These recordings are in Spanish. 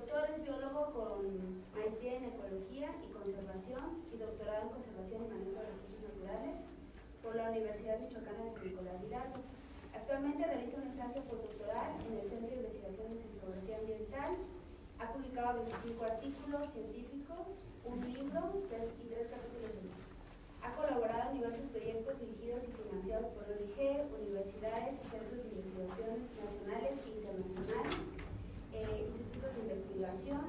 Doctor es biólogo con maestría en ecología y conservación y doctorado en conservación y manejo de recursos naturales por la Universidad Michoacana de San Nicolás de Hidalgo. Actualmente realiza una estancia postdoctoral en el Centro de Investigación de Geografía Ambiental. Ha publicado 25 artículos científicos, un libro y 3 capítulos de libro. Ha colaborado en diversos proyectos dirigidos y financiados por ONG, universidades y centros de investigaciones nacionales e internacionales, institutos de investigación.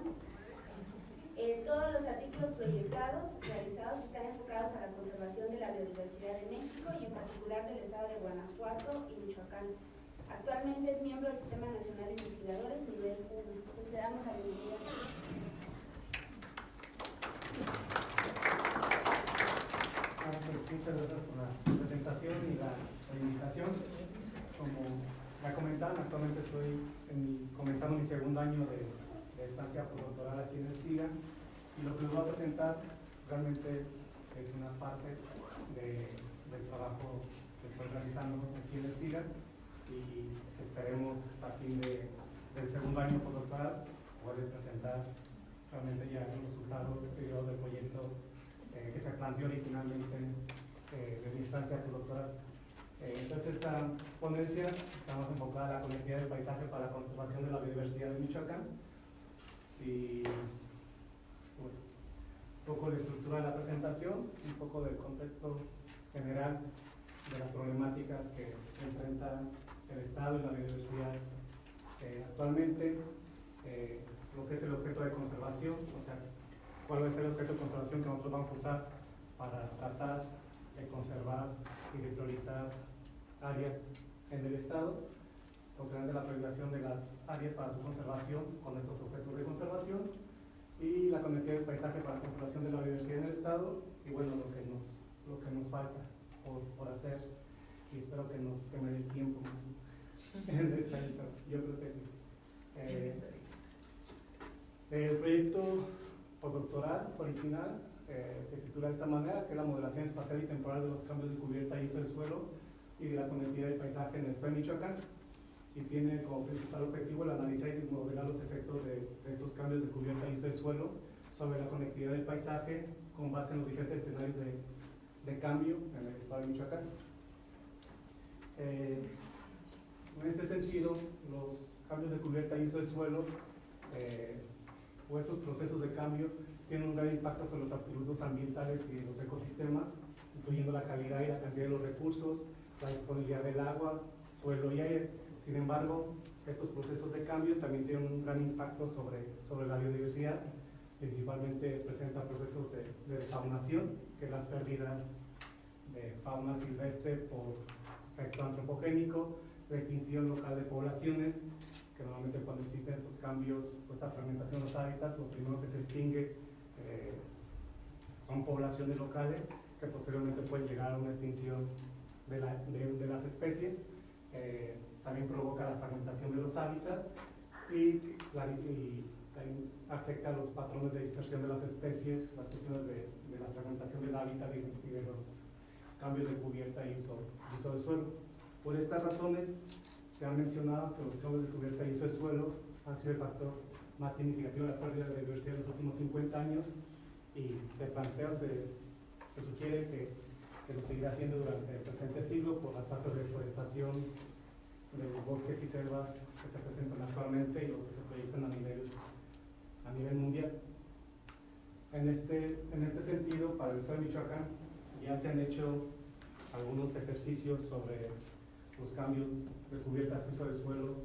Todos los artículos proyectados, realizados, están enfocados a la conservación de la biodiversidad de México y en particular del estado de Guanajuato y Michoacán. Actualmente es miembro del Sistema Nacional de Investigadores nivel 1. Pues le damos la bienvenida. Muchas gracias por la presentación y la invitación. Como ya comentaban, actualmente estoy comenzando mi segundo año de estancia postdoctoral aquí en el SIGA, y lo que les voy a presentar realmente es una parte del trabajo que estoy realizando aquí en el SIGA, y esperemos a fin del segundo año postdoctoral poder presentar realmente ya los resultados del proyecto que se planteó originalmente de mi estancia postdoctoral. Entonces, esta ponencia está más enfocada a la conectividad del paisaje para la conservación de la biodiversidad de Michoacán, y bueno, un poco la estructura de la presentación, un poco del contexto general de las problemáticas que enfrenta el Estado y la biodiversidad actualmente, lo que es el objeto de conservación, o sea, cuál va a ser el objeto de conservación que nosotros vamos a usar para tratar de conservar y de priorizar áreas en el Estado, de la priorización de las áreas para su conservación con estos objetos de conservación, y la conectividad del paisaje para la conservación de la biodiversidad en el Estado, y bueno, lo que nos falta por hacer, y espero que me dé tiempo en esta intro. Yo creo que sí. El proyecto postdoctoral original se titula de esta manera, que es la modelación espacial y temporal de los cambios de cubierta y uso del suelo y de la conectividad del paisaje en el estado de Michoacán, y tiene como principal objetivo el analizar y modelar los efectos de estos cambios de cubierta y uso del suelo sobre la conectividad del paisaje con base en los diferentes escenarios de cambio en el estado de Michoacán. En este sentido, los cambios de cubierta y uso del suelo o estos procesos de cambio tienen un gran impacto sobre los atributos ambientales y los ecosistemas, incluyendo la calidad y la cantidad de los recursos, la disponibilidad del agua, suelo y aire. Sin embargo, estos procesos de cambio también tienen un gran impacto sobre la biodiversidad. Principalmente presentan procesos de defaunación, que es la pérdida de fauna silvestre por efecto antropogénico, la extinción local de poblaciones, que normalmente cuando existen estos cambios, esta fragmentación de los hábitats, lo primero que se extingue son poblaciones locales que posteriormente pueden llegar a una extinción de las especies. También provoca la fragmentación de los hábitats y afecta los patrones de dispersión de las especies, las cuestiones de la fragmentación del hábitat y de los cambios de cubierta y uso del suelo. Por estas razones, se ha mencionado que los cambios de cubierta y uso del suelo han sido el factor más significativo de la pérdida de biodiversidad en los últimos 50 años, y se sugiere que lo seguirá haciendo durante el presente siglo por las tasas de deforestación de los bosques y selvas que se presentan actualmente y los que se proyectan a nivel mundial. En este sentido, para el estado de Michoacán ya se han hecho algunos ejercicios sobre los cambios de cubiertas y uso del suelo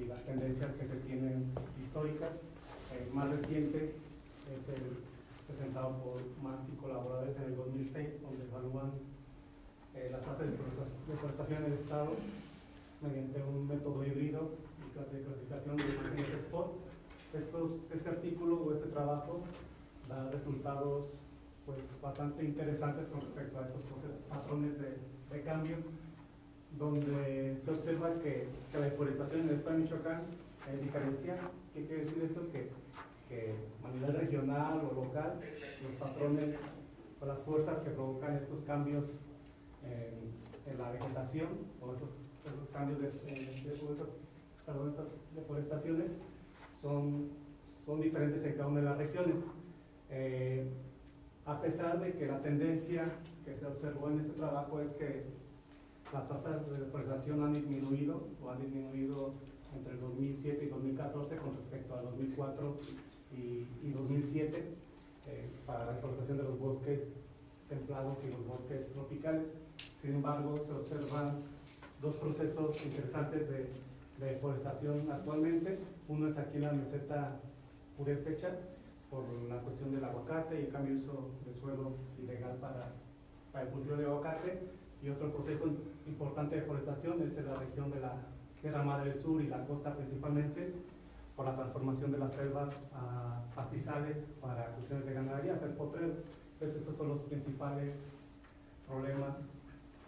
y las tendencias que se tienen históricas. El más reciente es el presentado por Max y colaboradores en el 2006, donde evalúan la tasa de deforestación en el estado mediante un método híbrido de clasificación de imágenes spot. Este artículo o este trabajo da resultados pues bastante interesantes con respecto a estos patrones de cambio, donde se observa que la deforestación en el estado de Michoacán es diferencial. ¿Qué quiere decir esto? Que a nivel regional o local, los patrones o las fuerzas que provocan estos cambios en la vegetación o estos cambios estas deforestaciones son son diferentes en cada una de las regiones. A pesar de que la tendencia que se observó en este trabajo es que las tasas de deforestación han disminuido entre el 2007 y 2014 con respecto a 2004 y 2007 para la deforestación de los bosques templados y los bosques tropicales. Sin embargo, se observan dos procesos interesantes de deforestación actualmente. Uno es aquí en la meseta purépecha, por la cuestión del aguacate y el cambio de uso de suelo ilegal para el cultivo de aguacate, y otro proceso importante de deforestación es en la región de la Sierra Madre del Sur y la costa principalmente, por la transformación de las selvas a pastizales para cuestiones de ganadería, hacer potrero. Entonces, estos son los principales problemas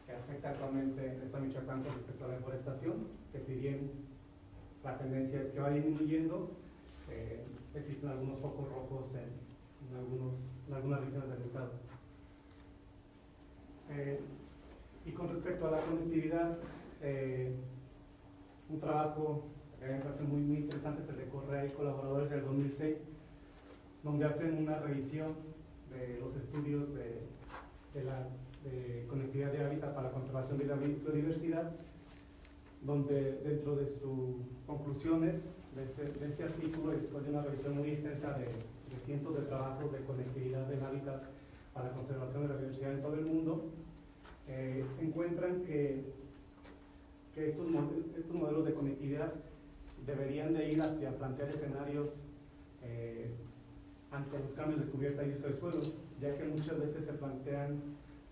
que afecta actualmente el estado de Michoacán con respecto a la deforestación, que si bien la tendencia es que va disminuyendo, existen algunos focos rojos en algunas regiones del estado. Y con respecto a la conectividad, un trabajo que me parece muy interesante es el de Correa y colaboradores del 2006, donde hacen una revisión de los estudios de conectividad de hábitat para la conservación de la biodiversidad, donde dentro de sus conclusiones de este artículo, y después de una revisión muy extensa de cientos de trabajos de conectividad del hábitat para la conservación de la biodiversidad en todo el mundo, encuentran que estos modelos de conectividad deberían de ir hacia plantear escenarios ante los cambios de cubierta y uso de suelo, ya que muchas veces se plantean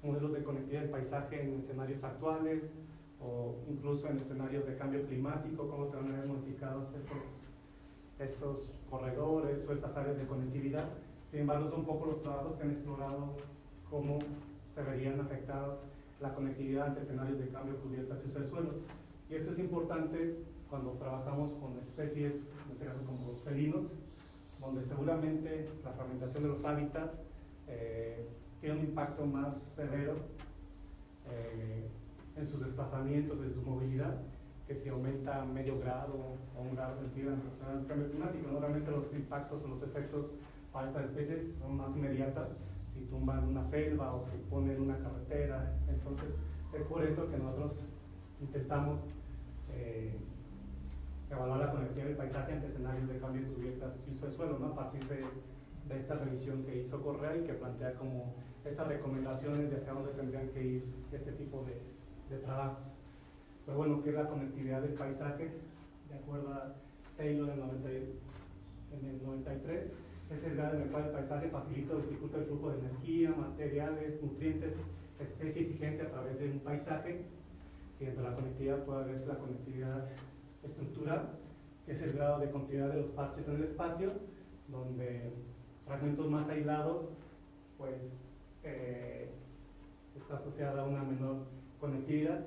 modelos de conectividad del paisaje en escenarios actuales o incluso en escenarios de cambio climático, cómo se van a ver modificados estos corredores o estas áreas de conectividad. Sin embargo, son pocos los trabajos que han explorado cómo se verían afectadas la conectividad ante escenarios de cambio, cubiertas y uso de suelo. Y esto es importante cuando trabajamos con especies, en este caso como los felinos, donde seguramente la fragmentación de los hábitats tiene un impacto más severo en sus desplazamientos, en su movilidad, que si aumenta medio grado o un grado centígrado en relación al cambio climático. Normalmente los impactos o los efectos para estas especies son más inmediatas, si tumban una selva o si ponen una carretera. Entonces es por eso que nosotros intentamos evaluar la conectividad del paisaje ante escenarios de cambio de cubiertas y uso de suelo, ¿no? A partir de esta revisión que hizo Correa y que plantea como estas recomendaciones de hacia dónde tendrían que ir este tipo de trabajos. Pero bueno, ¿qué es la conectividad del paisaje? De acuerdo a Taylor en el 93, es el grado en el cual el paisaje facilita o dificulta el flujo de energía, materiales, nutrientes, especies y gente a través de un paisaje. Y dentro de la conectividad puede haber la conectividad estructural, que es el grado de continuidad de los parches en el espacio, donde fragmentos más aislados pues está asociada a una menor conectividad,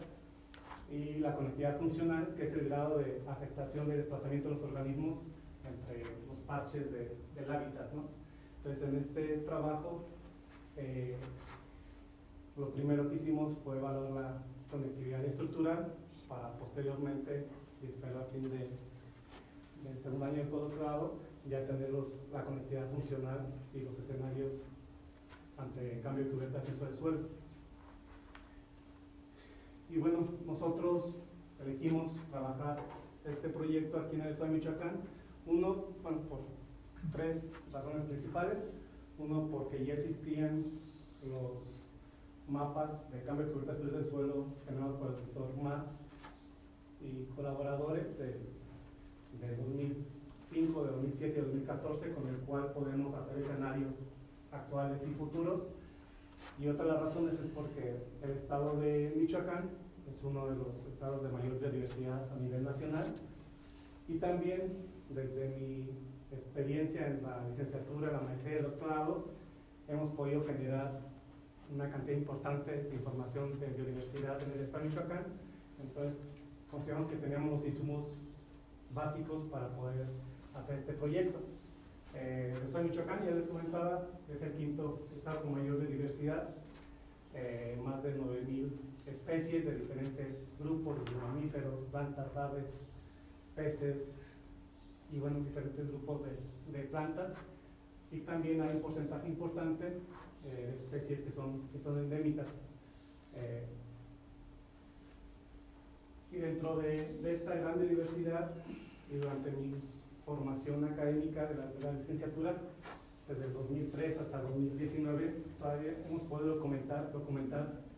y la conectividad funcional, que es el grado de afectación de desplazamiento de los organismos entre los parches del hábitat, ¿no? Entonces, en este trabajo lo primero que hicimos fue evaluar la conectividad estructural para posteriormente, y espero a fin del segundo año del doctorado, ya tener la conectividad funcional y los escenarios ante cambio de cubiertas y uso del suelo. Y bueno, nosotros elegimos trabajar este proyecto aquí en el estado de Michoacán. Uno, bueno, por tres razones principales. Uno, porque ya existían los mapas de cambio de cubiertas y uso del suelo generados por el doctor Mas y colaboradores de 2005, de 2007 y de 2014, con el cual podemos hacer escenarios actuales y futuros. Y otra de las razones es porque el estado de Michoacán es uno de los estados de mayor biodiversidad a nivel nacional, y también desde mi experiencia en la licenciatura, la maestría y el doctorado, hemos podido generar una cantidad importante de información de biodiversidad en el estado de Michoacán. Entonces consideramos que teníamos los insumos básicos para poder hacer este proyecto. El estado de Michoacán, ya les comentaba, es el quinto estado con mayor biodiversidad, más de 9,000 especies de diferentes grupos de mamíferos, plantas, aves, peces, y bueno, diferentes grupos de plantas, y también hay un porcentaje importante de especies que son endémicas. Y dentro de esta gran diversidad, y durante mi formación académica de la licenciatura, desde el 2003 hasta el 2019, todavía hemos podido documentar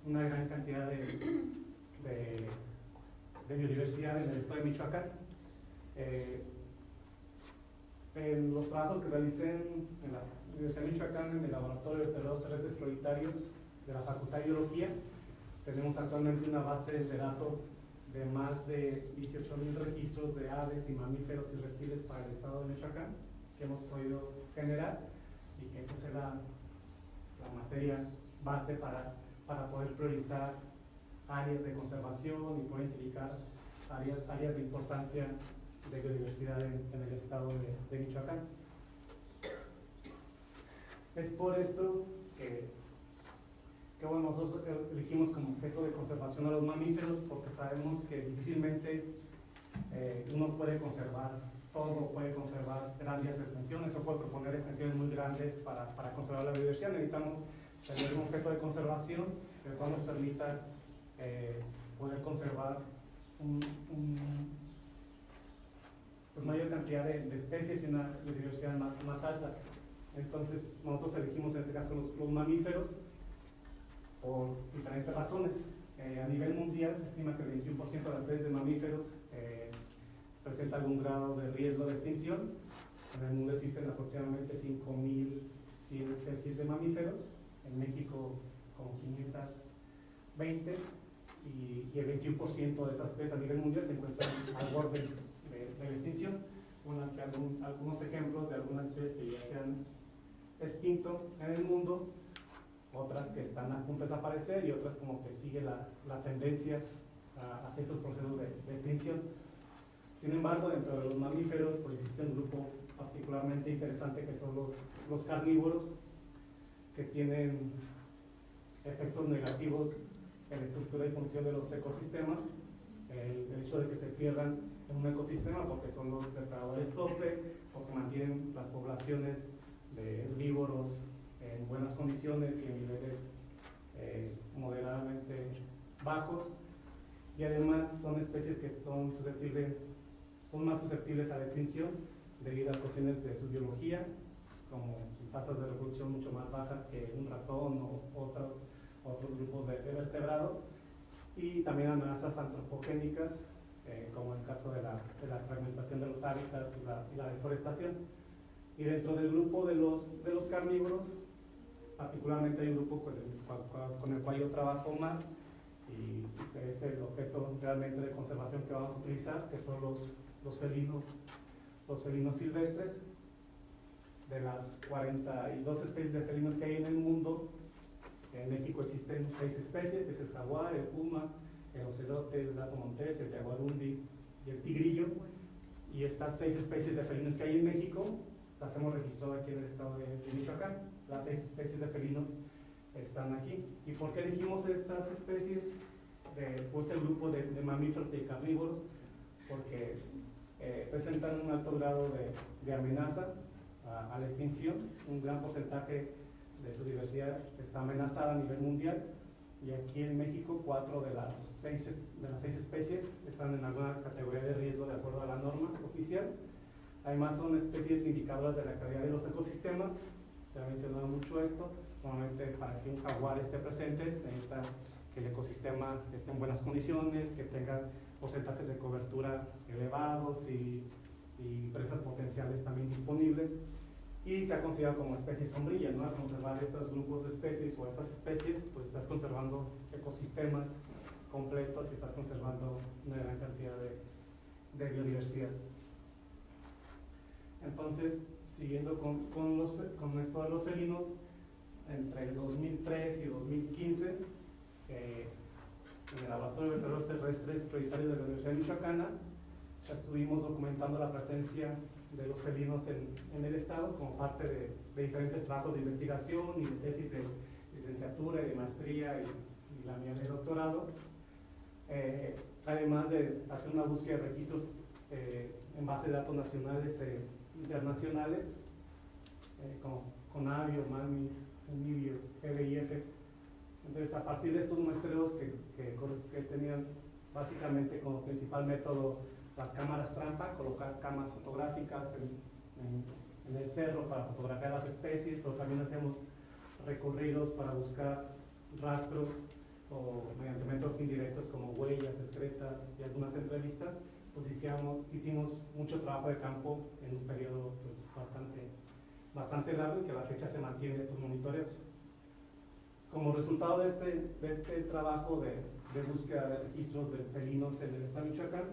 una gran cantidad de biodiversidad en el estado de Michoacán. En los trabajos que realicé en la Universidad de Michoacán, en el Laboratorio de Vertebrados Terrestres Prioritarios de la Facultad de Biología, tenemos actualmente una base de datos de más de 18,000 registros de aves y mamíferos y reptiles para el estado de Michoacán que hemos podido generar, y que pues es la materia base para poder priorizar áreas de conservación y poder identificar áreas de importancia de biodiversidad en el estado de Michoacán. Es por esto que bueno, nosotros elegimos como objeto de conservación a los mamíferos, porque sabemos que difícilmente uno puede conservar todo, puede conservar grandes extensiones o puede proponer extensiones muy grandes para conservar la biodiversidad. Necesitamos tener un objeto de conservación el cual nos permita poder conservar pues mayor cantidad de especies y una biodiversidad más alta. Entonces nosotros elegimos en este caso los mamíferos por diferentes razones. A nivel mundial se estima que el 21% de las especies de mamíferos presenta algún grado de riesgo de extinción. En el mundo existen aproximadamente 5,100 especies de mamíferos, en México como 520, y el 21% de estas especies a nivel mundial se encuentran al borde de la extinción. Algunos ejemplos de algunas especies que ya se han extinto en el mundo, otras que están a punto de desaparecer y otras como que sigue la tendencia hacia esos procesos de extinción. Sin embargo, dentro de los mamíferos pues existe un grupo particularmente interesante que son los carnívoros, que tienen efectos negativos en la estructura y función de los ecosistemas. El hecho de que se pierdan en un ecosistema porque son los depredadores tope, porque mantienen las poblaciones de herbívoros en buenas condiciones y en niveles moderadamente bajos, y además son especies que son más susceptibles a la extinción debido a cuestiones de su biología, como tasas de reproducción mucho más bajas que un ratón o otros grupos de vertebrados, y también amenazas antropogénicas, como en el caso de la fragmentación de los hábitats y la deforestación. Y dentro del grupo de los carnívoros, particularmente hay un grupo con el cual yo trabajo más, y que es el objeto realmente de conservación que vamos a utilizar, que son los felinos silvestres. De las 42 especies de felinos que hay en el mundo, en México existen 6 especies, que es el jaguar, el puma, el ocelote, el gato montés, el jaguarundi y el tigrillo. Y estas 6 especies de felinos que hay en México las hemos registrado aquí en el estado de Michoacán. Las 6 especies de felinos están aquí. ¿Y por qué elegimos estas especies de este grupo de mamíferos y carnívoros? Porque presentan un alto grado de amenaza a la extinción. Un gran porcentaje de su diversidad está amenazada a nivel mundial, y aquí en México 4 de las 6 especies están en alguna categoría de riesgo de acuerdo a la norma oficial. Además son especies indicadoras de la calidad de los ecosistemas. Se ha mencionado mucho esto. Normalmente para que un jaguar esté presente se necesita que el ecosistema esté en buenas condiciones, que tenga porcentajes de cobertura elevados y presas potenciales también disponibles, y se ha considerado como especie sombrilla, ¿no? Al conservar estos grupos de especies o estas especies, pues estás conservando ecosistemas completos y estás conservando una gran cantidad de biodiversidad. Entonces, siguiendo con esto de los felinos, entre el 2003 y 2015, en el Laboratorio de Vertebrados Terrestres Prioritarios de la Universidad de Michoacana, estuvimos documentando la presencia de los felinos en el estado como parte de diferentes trabajos de investigación y de tesis de licenciatura y de maestría y la mía de doctorado, además de hacer una búsqueda de registros en base de datos nacionales e internacionales, como CONAVIO, MAMIS, UNIVIO, GBIF. Entonces, a partir de estos muestreos que tenían básicamente como principal método las cámaras trampa, colocar cámaras fotográficas en el cerro para fotografiar las especies, pero también hacemos recorridos para buscar rastros o mediante métodos indirectos como huellas, excretas y algunas entrevistas, pues hicimos mucho trabajo de campo en un periodo pues, bastante largo y que a la fecha se mantienen estos monitoreos. Como resultado de este trabajo de búsqueda de registros de felinos en el estado de Michoacán,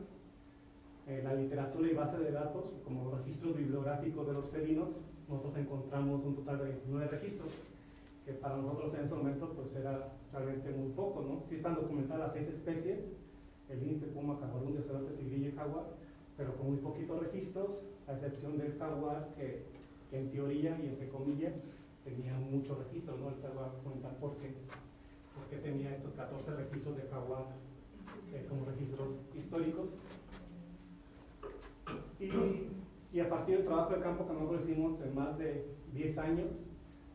la literatura y base de datos, como registros bibliográficos de los felinos, nosotros encontramos un total de 29 registros, que para nosotros en ese momento pues era realmente muy poco, ¿no? Sí están documentadas 6 especies, el lince, puma, camarón, ocelote, tigrillo y jaguar, pero con muy poquitos registros, a excepción del jaguar, que en teoría y entre comillas tenía muchos registros, ¿no? Ahorita voy a comentar por qué tenía estos 14 registros de jaguar como registros históricos. Y a partir del trabajo de campo que nosotros hicimos en más de 10 años,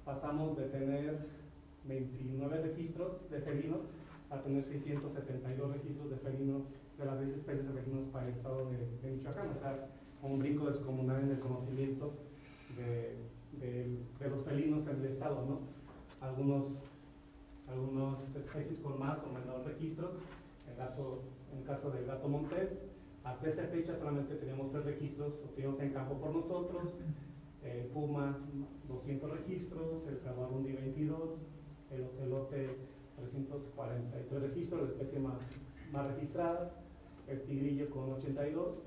pasamos de tener 29 registros de felinos a tener 672 registros de felinos, de las 10 especies de felinos para el estado de Michoacán, o sea, un brinco descomunal en el conocimiento de los felinos en el estado, ¿no? Algunas especies con más o menos registros, en el caso del gato montés, hasta esa fecha solamente teníamos 3 registros obtenidos en campo por nosotros, el puma 200 registros, el jaguarundi 22, el ocelote 343 registros, la especie más registrada, el tigrillo con 82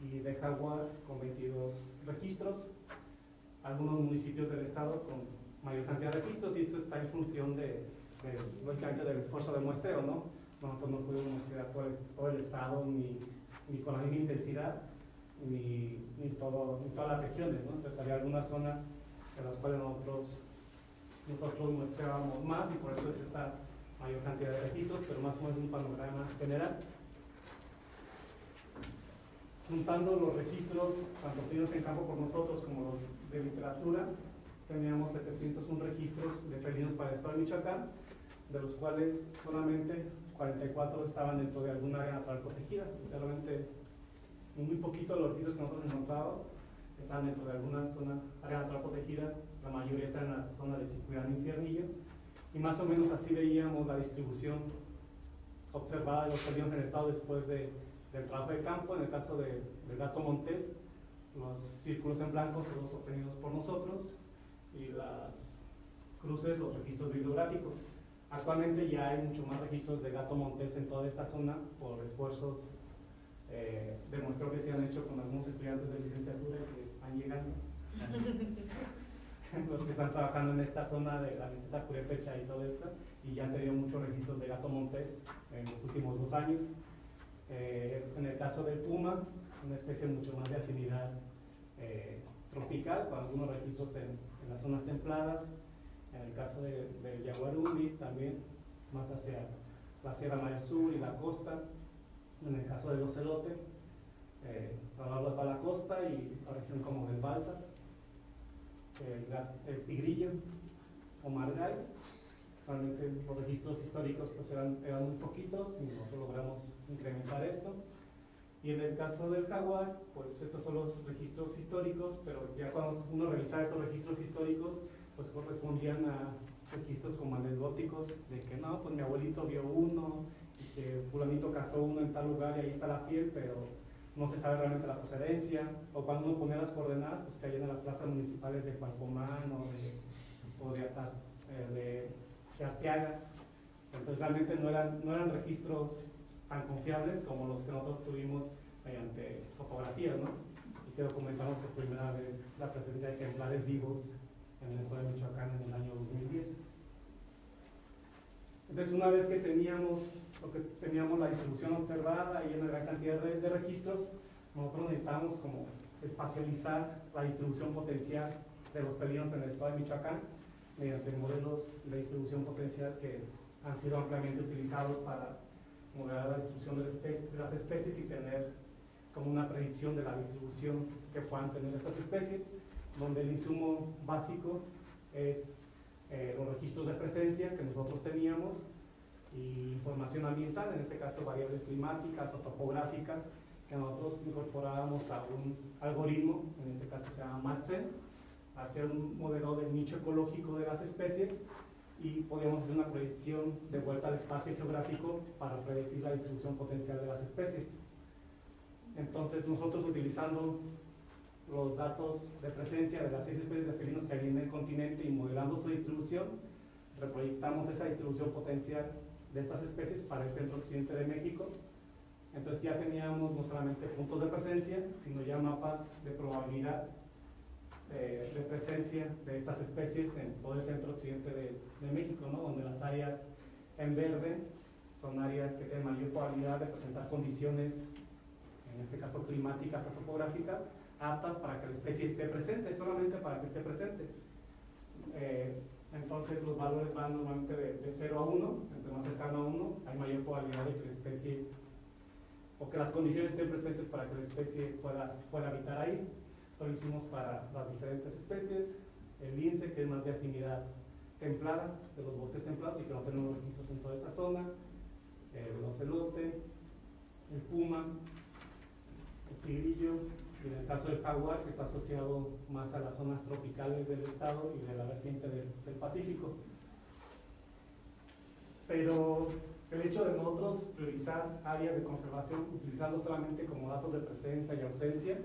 y de jaguar con 22 registros. Algunos municipios del estado con mayor cantidad de registros, y esto está en función lógicamente del esfuerzo de muestreo, ¿no? Nosotros no pudimos muestrear todo el estado ni con la misma intensidad ni todas las regiones, ¿no? Entonces había algunas zonas en las cuales nosotros muestreábamos más y por eso es esta mayor cantidad de registros, pero más o menos un panorama general. Juntando los registros tanto obtenidos en campo por nosotros como los de literatura, teníamos 701 registros de felinos para el estado de Michoacán, de los cuales solamente 44 estaban dentro de alguna área natural protegida. Realmente muy poquito de los registros que nosotros encontramos están dentro de alguna área natural protegida, la mayoría están en la zona de Cicuirán y Infiernillo, y más o menos así veíamos la distribución observada de los felinos en el estado después del trabajo de campo. En el caso del gato montés, los círculos en blanco son los obtenidos por nosotros y las cruces los registros bibliográficos. Actualmente ya hay mucho más registros de gato montés en toda esta zona por esfuerzos de muestreo que se han hecho con algunos estudiantes de licenciatura que han llegado. Los que están trabajando en esta zona de la meseta purépecha y todo esto, y ya han tenido muchos registros de gato montés en los últimos 2 años. En el caso del puma, una especie mucho más de afinidad tropical, con algunos registros en las zonas templadas. En el caso del jaguarundi, también más hacia la Sierra Madre Sur y la costa. En el caso del ocelote, a lo largo de toda la costa y la región como del Balsas. El tigrillo o margay, solamente los registros históricos pues eran muy poquitos y nosotros logramos incrementar esto. Y en el caso del jaguar, pues estos son los registros históricos, pero ya cuando uno revisaba estos registros históricos, pues correspondían a registros como anecdóticos, de que no, pues mi abuelito vio uno, y que fulanito cazó uno en tal lugar y ahí está la piel, pero no se sabe realmente la procedencia. O cuando uno ponía las coordenadas, pues caían en las plazas municipales de Palcomán o de Arteaga. Entonces realmente no eran registros tan confiables como los que nosotros tuvimos mediante fotografías, ¿no? Y que documentamos por primera vez la presencia de ejemplares vivos en el estado de Michoacán en el año 2010. Entonces, una vez que teníamos la distribución observada y una gran cantidad de registros, nosotros necesitábamos como espacializar la distribución potencial de los felinos en el estado de Michoacán mediante modelos de distribución potencial que han sido ampliamente utilizados para modelar la distribución de las especies y tener como una predicción de la distribución que puedan tener estas especies, donde el insumo básico es los registros de presencia que nosotros teníamos y información ambiental, en este caso variables climáticas o topográficas, que nosotros incorporábamos a un algoritmo, en este caso se llama MATSEN, hacer un modelo del nicho ecológico de las especies y podíamos hacer una proyección de vuelta al espacio geográfico para predecir la distribución potencial de las especies. Entonces nosotros, utilizando los datos de presencia de las 6 especies de felinos que hay en el continente y modelando su distribución, reproyectamos esa distribución potencial de estas especies para el centro occidente de México. Entonces ya teníamos no solamente puntos de presencia, sino ya mapas de probabilidad de presencia de estas especies en todo el centro occidente de México, ¿no? Donde las áreas en verde son áreas que tienen mayor probabilidad de presentar condiciones, en este caso climáticas o topográficas, aptas para que la especie esté presente, solamente para que esté presente. Entonces los valores van normalmente de 0 a 1, entre más cercano a 1 hay mayor probabilidad de que la especie, o que las condiciones estén presentes para que la especie pueda habitar ahí. Esto lo hicimos para las diferentes especies, el lince, que es más de afinidad templada, de los bosques templados y que no tenemos registros en toda esta zona, el ocelote, el puma, el tigrillo, y en el caso del jaguar, que está asociado más a las zonas tropicales del estado y de la vertiente del Pacífico. Pero el hecho de nosotros priorizar áreas de conservación, utilizando solamente como datos de presencia y ausencia,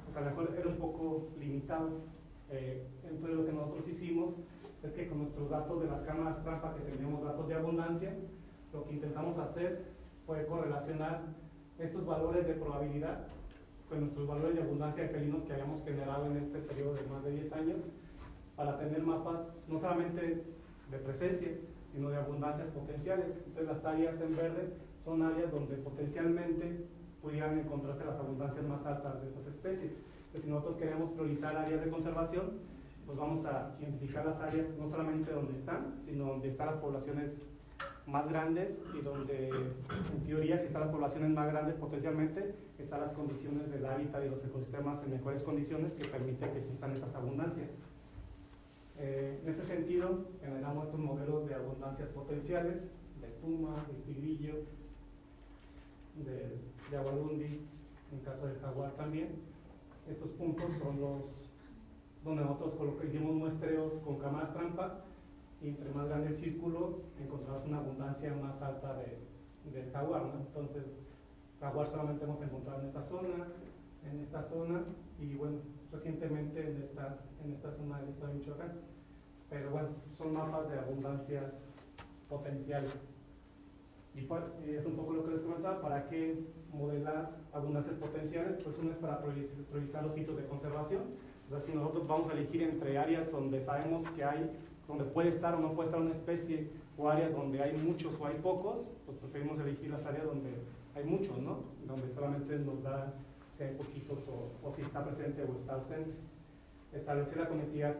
pues a lo mejor era un poco limitado. Entonces lo que nosotros hicimos es que con nuestros datos de las cámaras trampa, que teníamos datos de abundancia, lo que intentamos hacer fue correlacionar estos valores de probabilidad con nuestros valores de abundancia de felinos que habíamos generado en este periodo de más de 10 años, para tener mapas no solamente de presencia, sino de abundancias potenciales. Entonces las áreas en verde son áreas donde potencialmente pudieran encontrarse las abundancias más altas de estas especies. Entonces, si nosotros queremos priorizar áreas de conservación, pues vamos a identificar las áreas no solamente donde están, sino donde están las poblaciones más grandes y donde, en teoría, si están las poblaciones más grandes potencialmente, están las condiciones del hábitat y los ecosistemas en mejores condiciones que permiten que existan estas abundancias. En este sentido, generamos estos modelos de abundancias potenciales, del puma, del tigrillo, de agualundi, en caso del jaguar también. Estos puntos son los donde nosotros hicimos muestreos con cámaras trampa, y entre más grande el círculo, encontramos una abundancia más alta del jaguar, ¿no? Entonces, jaguar solamente hemos encontrado en esta zona, y bueno, recientemente en esta zona del estado de Michoacán. Pero bueno, son mapas de abundancias potenciales. Y es un poco lo que les comentaba. ¿Para qué modelar abundancias potenciales? Pues uno es para priorizar los sitios de conservación. O sea, si nosotros vamos a elegir entre áreas donde sabemos que hay, donde puede estar o no puede estar una especie, o áreas donde hay muchos o hay pocos, pues preferimos elegir las áreas donde hay muchos, ¿no? Donde solamente nos da si hay poquitos o si está presente o está ausente. Establecer la conectividad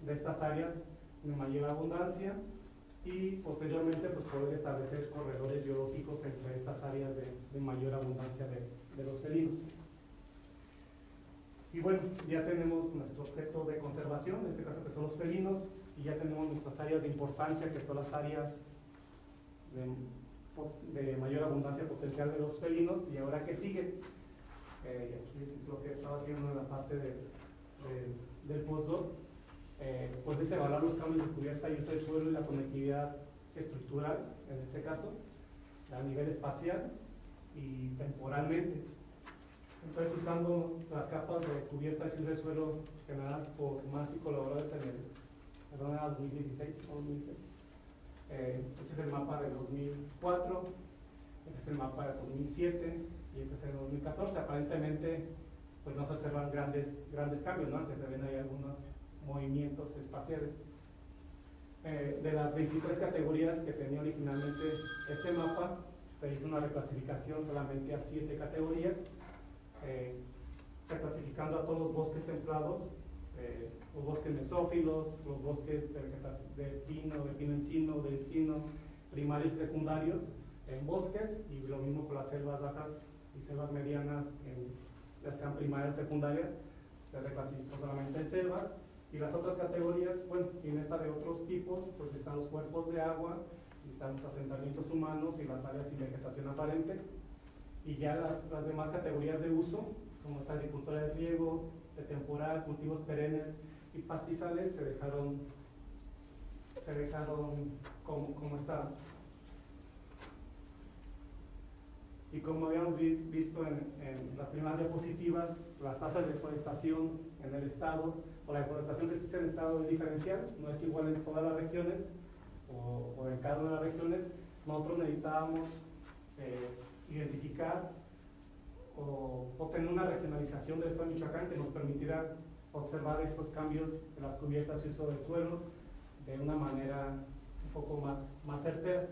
de estas áreas de mayor abundancia y posteriormente pues poder establecer corredores biológicos entre estas áreas de mayor abundancia de los felinos. Y bueno, ya tenemos nuestro objeto de conservación, en este caso que son los felinos, y ya tenemos nuestras áreas de importancia, que son las áreas de mayor abundancia potencial de los felinos. Y ahora, ¿qué sigue? Y aquí lo que estaba haciendo en la parte del postdoc, pues es evaluar los cambios de cubierta y uso del suelo y la conectividad estructural, en este caso, a nivel espacial y temporalmente. Entonces, usando las capas de cubierta y uso del suelo generadas por MAS y colaboradores en el 2016 o 2016. Este es el mapa del 2004, este es el mapa del 2007 y este es el 2014. Aparentemente, pues no se observan grandes cambios, ¿no? Aunque se ven ahí algunos movimientos espaciales. De las 23 categorías que tenía originalmente este mapa, se hizo una reclasificación solamente a 7 categorías, reclasificando a todos los bosques templados, los bosques mesófilos, los bosques de pino encino, de encino, primarios y secundarios en bosques, y lo mismo con las selvas bajas y selvas medianas, ya sean primarias o secundarias, se reclasificó solamente en selvas. Y las otras categorías, bueno, y en esta de otros tipos, pues están los cuerpos de agua, y están los asentamientos humanos y las áreas sin vegetación aparente. Y ya las demás categorías de uso, como esta agricultura de riego, de temporal, cultivos perennes y pastizales, se dejaron como estaban. Y como habíamos visto en las primeras diapositivas, las tasas de deforestación en el estado, o la deforestación que existe en el estado es diferencial, no es igual en todas las regiones, o en cada una de las regiones. Nosotros necesitábamos identificar o tener una regionalización del estado de Michoacán que nos permitiera observar estos cambios en las cubiertas y uso del suelo de una manera un poco más certera.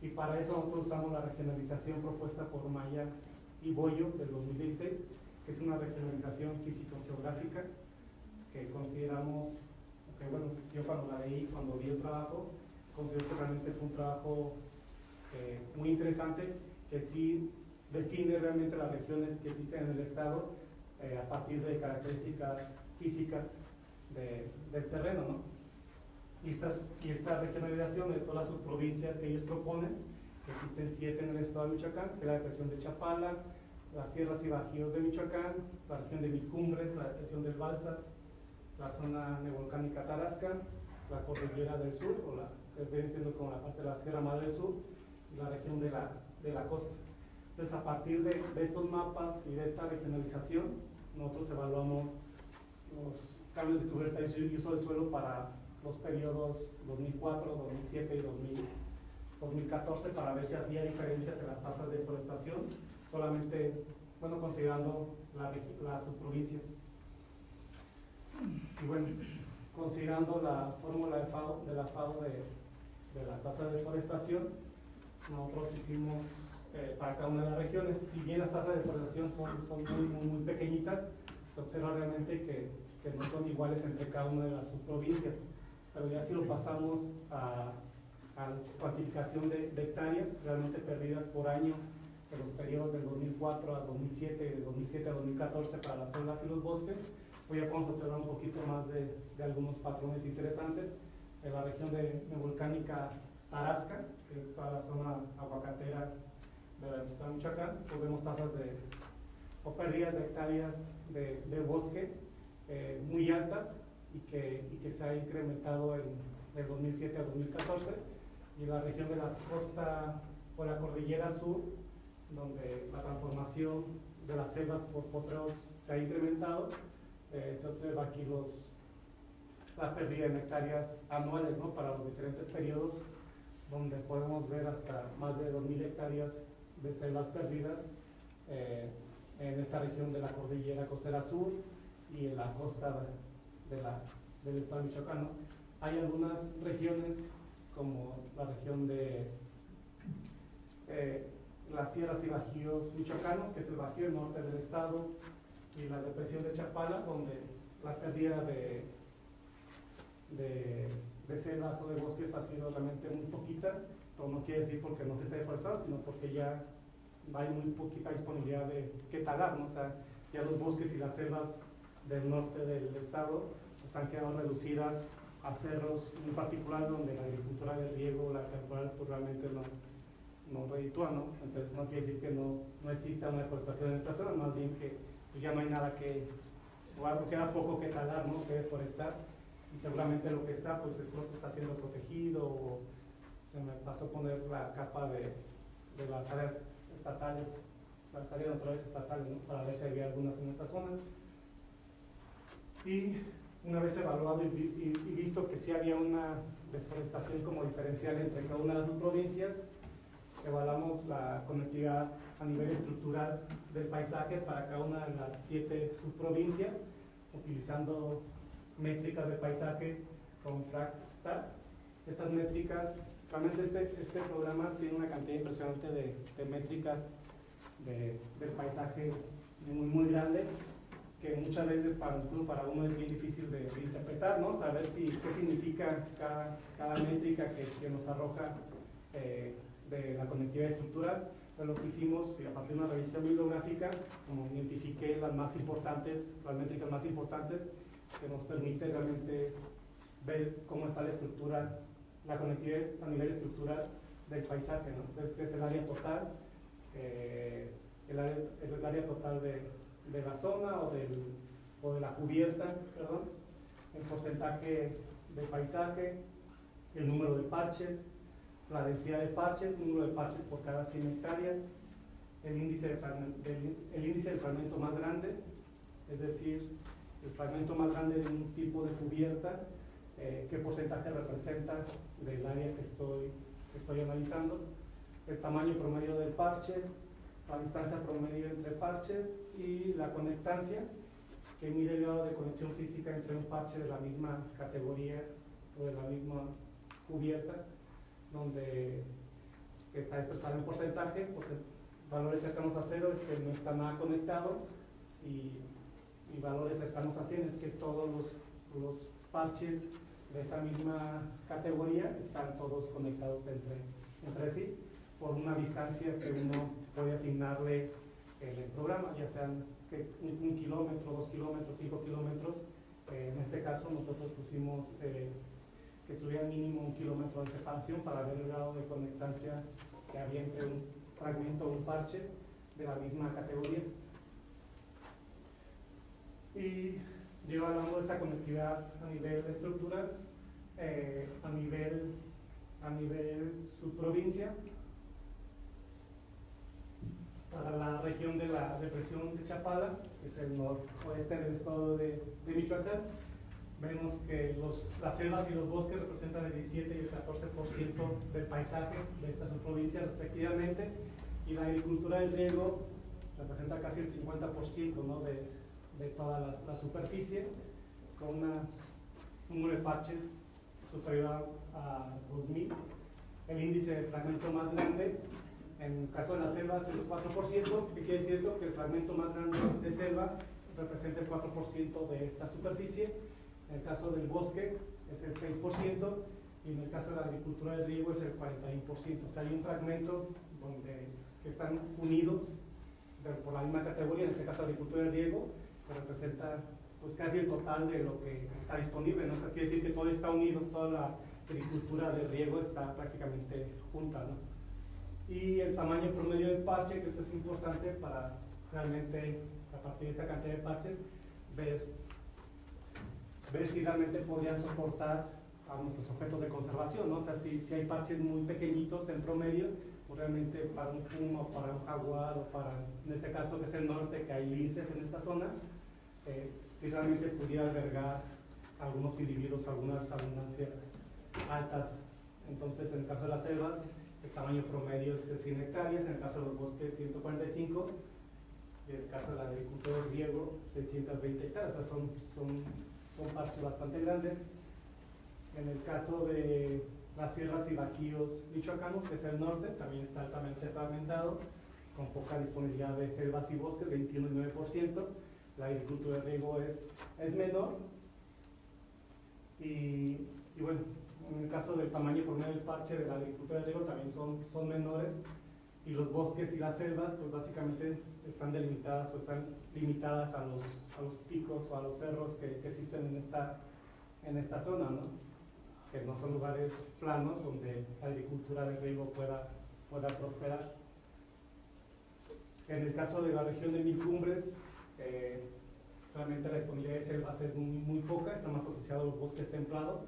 Y para eso nosotros usamos la regionalización propuesta por Maya y Boyo del 2016, que es una regionalización físico-geográfica que consideramos, que bueno, yo cuando la leí, cuando vi el trabajo, considero que realmente fue un trabajo muy interesante, que sí define realmente las regiones que existen en el estado a partir de características físicas del terreno, ¿no? Y esta regionalización son las subprovincias que ellos proponen, que existen 7 en el estado de Michoacán, que es la depresión de Chapala, las sierras y bajíos de Michoacán, la región de Micumbres, la depresión del Balsas, la zona neovolcánica Tarasca, la cordillera del sur, o la que viene siendo como la parte de la Sierra Madre del Sur, y la región de la costa. Entonces, a partir de estos mapas y de esta regionalización, nosotros evaluamos los cambios de cubierta y uso del suelo para los periodos 2004, 2007 y 2014 para ver si había diferencias en las tasas de deforestación, solamente, bueno, considerando las subprovincias. Y bueno, considerando la fórmula de la FAO de la tasa de deforestación, nosotros hicimos para cada una de las regiones, si bien las tasas de deforestación son muy pequeñitas, se observa realmente que no son iguales entre cada una de las subprovincias. Pero ya si lo pasamos a cuantificación de hectáreas realmente perdidas por año de los periodos del 2004 a 2007 y de 2007 a 2014 para las selvas y los bosques, pues ya podemos observar un poquito más de algunos patrones interesantes. En la región de neovolcánica Tarasca, que es toda la zona aguacatera de la estado de Michoacán, pues vemos tasas o pérdidas de hectáreas de bosque muy altas, y que se ha incrementado del 2007 a 2014, y la región de la costa o la cordillera sur, donde la transformación de las selvas por potreros se ha incrementado, se observa aquí la pérdida en hectáreas anuales, ¿no?, para los diferentes periodos, donde podemos ver hasta más de 2.000 hectáreas de selvas perdidas en esta región de la cordillera costera sur y en la costa del estado de Michoacán, ¿no? Hay algunas regiones, como la región de las sierras y bajíos michoacanos, que es el bajío norte del estado, y la depresión de Chapala, donde la pérdida de selvas o de bosques ha sido realmente muy poquita, pero no quiere decir porque no se esté deforestando, sino porque ya hay muy poquita disponibilidad de qué talar, ¿no? O sea, ya los bosques y las selvas del norte del estado pues han quedado reducidas a cerros muy particulares, donde la agricultura del riego, la temporal, pues realmente no reditúa, ¿no? Entonces no quiere decir que no exista una deforestación en esta zona, más bien que pues ya no hay nada o queda poco que talar, ¿no?, que deforestar, y seguramente lo que está, pues es lo que está siendo protegido, o se me pasó a poner la capa de las áreas estatales, las áreas naturales estatales, ¿no?, para ver si había algunas en esta zona. Y una vez evaluado y visto que sí había una deforestación como diferencial entre cada una de las provincias, evaluamos la conectividad a nivel estructural del paisaje para cada una de las 7 subprovincias, utilizando métricas de paisaje con FragStat. Estas métricas, realmente este programa tiene una cantidad impresionante de métricas del paisaje muy grande, que muchas veces para uno es bien difícil de interpretar, ¿no? Saber qué significa cada métrica que nos arroja de la conectividad estructural. Fue lo que hicimos, y a partir de una revisión bibliográfica, como identifiqué las más importantes, las métricas más importantes, que nos permite realmente ver cómo está la estructura, la conectividad a nivel estructural del paisaje, ¿no? Entonces, que es el área total, el área total de la zona o de la cubierta, perdón, el porcentaje de paisaje, el número de parches, la densidad de parches, el número de parches por cada 100 hectáreas, el índice del fragmento más grande, es decir, el fragmento más grande de un tipo de cubierta, qué porcentaje representa del área que estoy analizando, el tamaño promedio del parche, la distancia promedio entre parches y la conectancia, que mide el grado de conexión física entre un parche de la misma categoría o de la misma cubierta, donde está expresado en porcentaje, pues valores cercanos a 0 es que no está nada conectado, y valores cercanos a 100 es que todos los parches de esa misma categoría están todos conectados entre sí por una distancia que uno puede asignarle en el programa, ya sean 1 kilómetro, 2 kilómetros, 5 kilómetros. En este caso nosotros pusimos que estuviera mínimo 1 kilómetro de separación para ver el grado de conectancia que había entre un fragmento o un parche de la misma categoría. Y yo hablando de esta conectividad a nivel estructural, a nivel subprovincia, para la región de la depresión de Chapala, que es el noroeste del estado de Michoacán, vemos que las selvas y los bosques representan el 17 y el 14% del paisaje de esta subprovincia respectivamente, y la agricultura del riego representa casi el 50%, ¿no?, de toda la superficie, con un número de parches superior a 2000. El índice de fragmento más grande, en el caso de las selvas, es 4%. ¿Qué quiere decir esto? Que el fragmento más grande de selva representa el 4% de esta superficie. En el caso del bosque es el 6%, y en el caso de la agricultura de riego es el 41%. O sea, hay un fragmento que están unidos por la misma categoría, en este caso agricultura de riego, que representa pues casi el total de lo que está disponible, ¿no? O sea, quiere decir que todo está unido, toda la agricultura de riego está prácticamente junta, ¿no? Y el tamaño promedio del parche, que esto es importante para realmente, a partir de esta cantidad de parches, ver si realmente podrían soportar a nuestros objetos de conservación, ¿no? O sea, si hay parches muy pequeñitos en promedio, pues realmente para un puma, o para un jaguar, o para, en este caso que es el norte, que hay linces en esta zona, si realmente pudiera albergar algunos individuos, algunas abundancias altas. Entonces, en el caso de las selvas, el tamaño promedio es de 100 hectáreas, en el caso de los bosques 145, y en el caso de la agricultura de riego 620 hectáreas. O sea, son parches bastante grandes. En el caso de las sierras y bajíos michoacanos, que es el norte, también está altamente fragmentado, con poca disponibilidad de selvas y bosques, 21,9%. La agricultura de riego es menor, y bueno, en el caso del tamaño promedio del parche de la agricultura de riego también son menores, y los bosques y las selvas pues básicamente están delimitadas o están limitadas a los picos o a los cerros que existen en esta zona, ¿no? Que no son lugares planos donde la agricultura de riego pueda prosperar. En el caso de la región de Mil Cumbres, realmente la disponibilidad de selvas es muy poca, está más asociado a los bosques templados.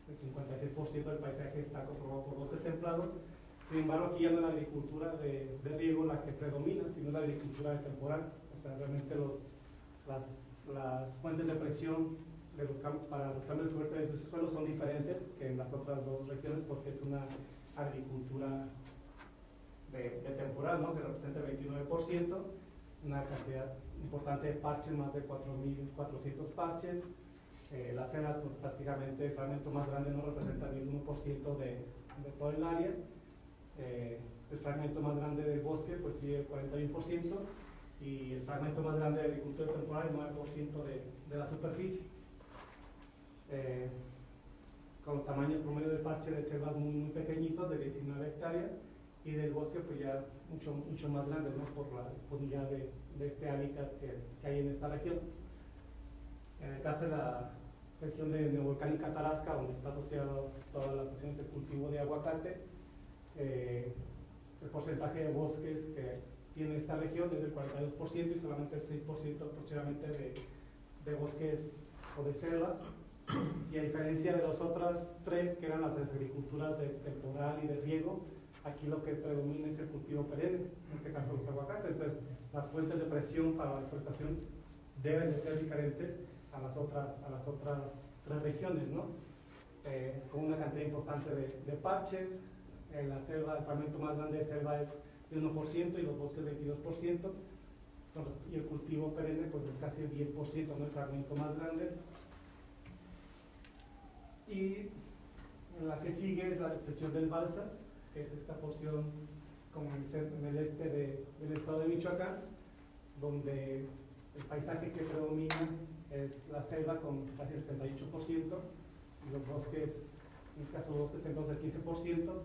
El 56% del paisaje está conformado por bosques templados. Sin embargo, aquí ya no es la agricultura de riego la que predomina, sino la agricultura de temporal. O sea, realmente las fuentes de presión para los cambios de cubierta de sus suelos son diferentes que en las otras dos regiones, porque es una agricultura de temporal, ¿no?, que representa el 29%, una cantidad importante de parches, más de 4.400 parches. Las selvas, pues, prácticamente el fragmento más grande no representa ni el 1% de todo el área. El fragmento más grande del bosque, pues sí, el 41%, y el fragmento más grande de agricultura temporal, el 9% de la superficie. Con tamaño promedio de parche de selvas muy pequeñitos, de 19 hectáreas, y del bosque pues ya mucho más grande, ¿no? Por la disponibilidad de este hábitat que hay en esta región. En el caso de la región de Neovolcánica Tarasca, donde está asociado toda la cuestión de cultivo de aguacate, el porcentaje de bosques que tiene esta región es del 42% y solamente el 6% aproximadamente de bosques o de selvas. Y a diferencia de las otras tres, que eran las agriculturas de temporal y de riego, aquí lo que predomina es el cultivo perenne, en este caso los aguacates. Entonces, las fuentes de presión para la deforestación deben de ser diferentes a las otras tres regiones, ¿no? Con una cantidad importante de parches. En la selva, el fragmento más grande de selva es de 1% y los bosques 22%, y el cultivo perenne pues es casi el 10%, ¿no? El fragmento más grande. Y la que sigue es la depresión del Balsas, que es esta porción como en el este del estado de Michoacán, donde el paisaje que predomina es la selva con casi el 68%, y los bosques, en el caso de los bosques tenemos el 15%,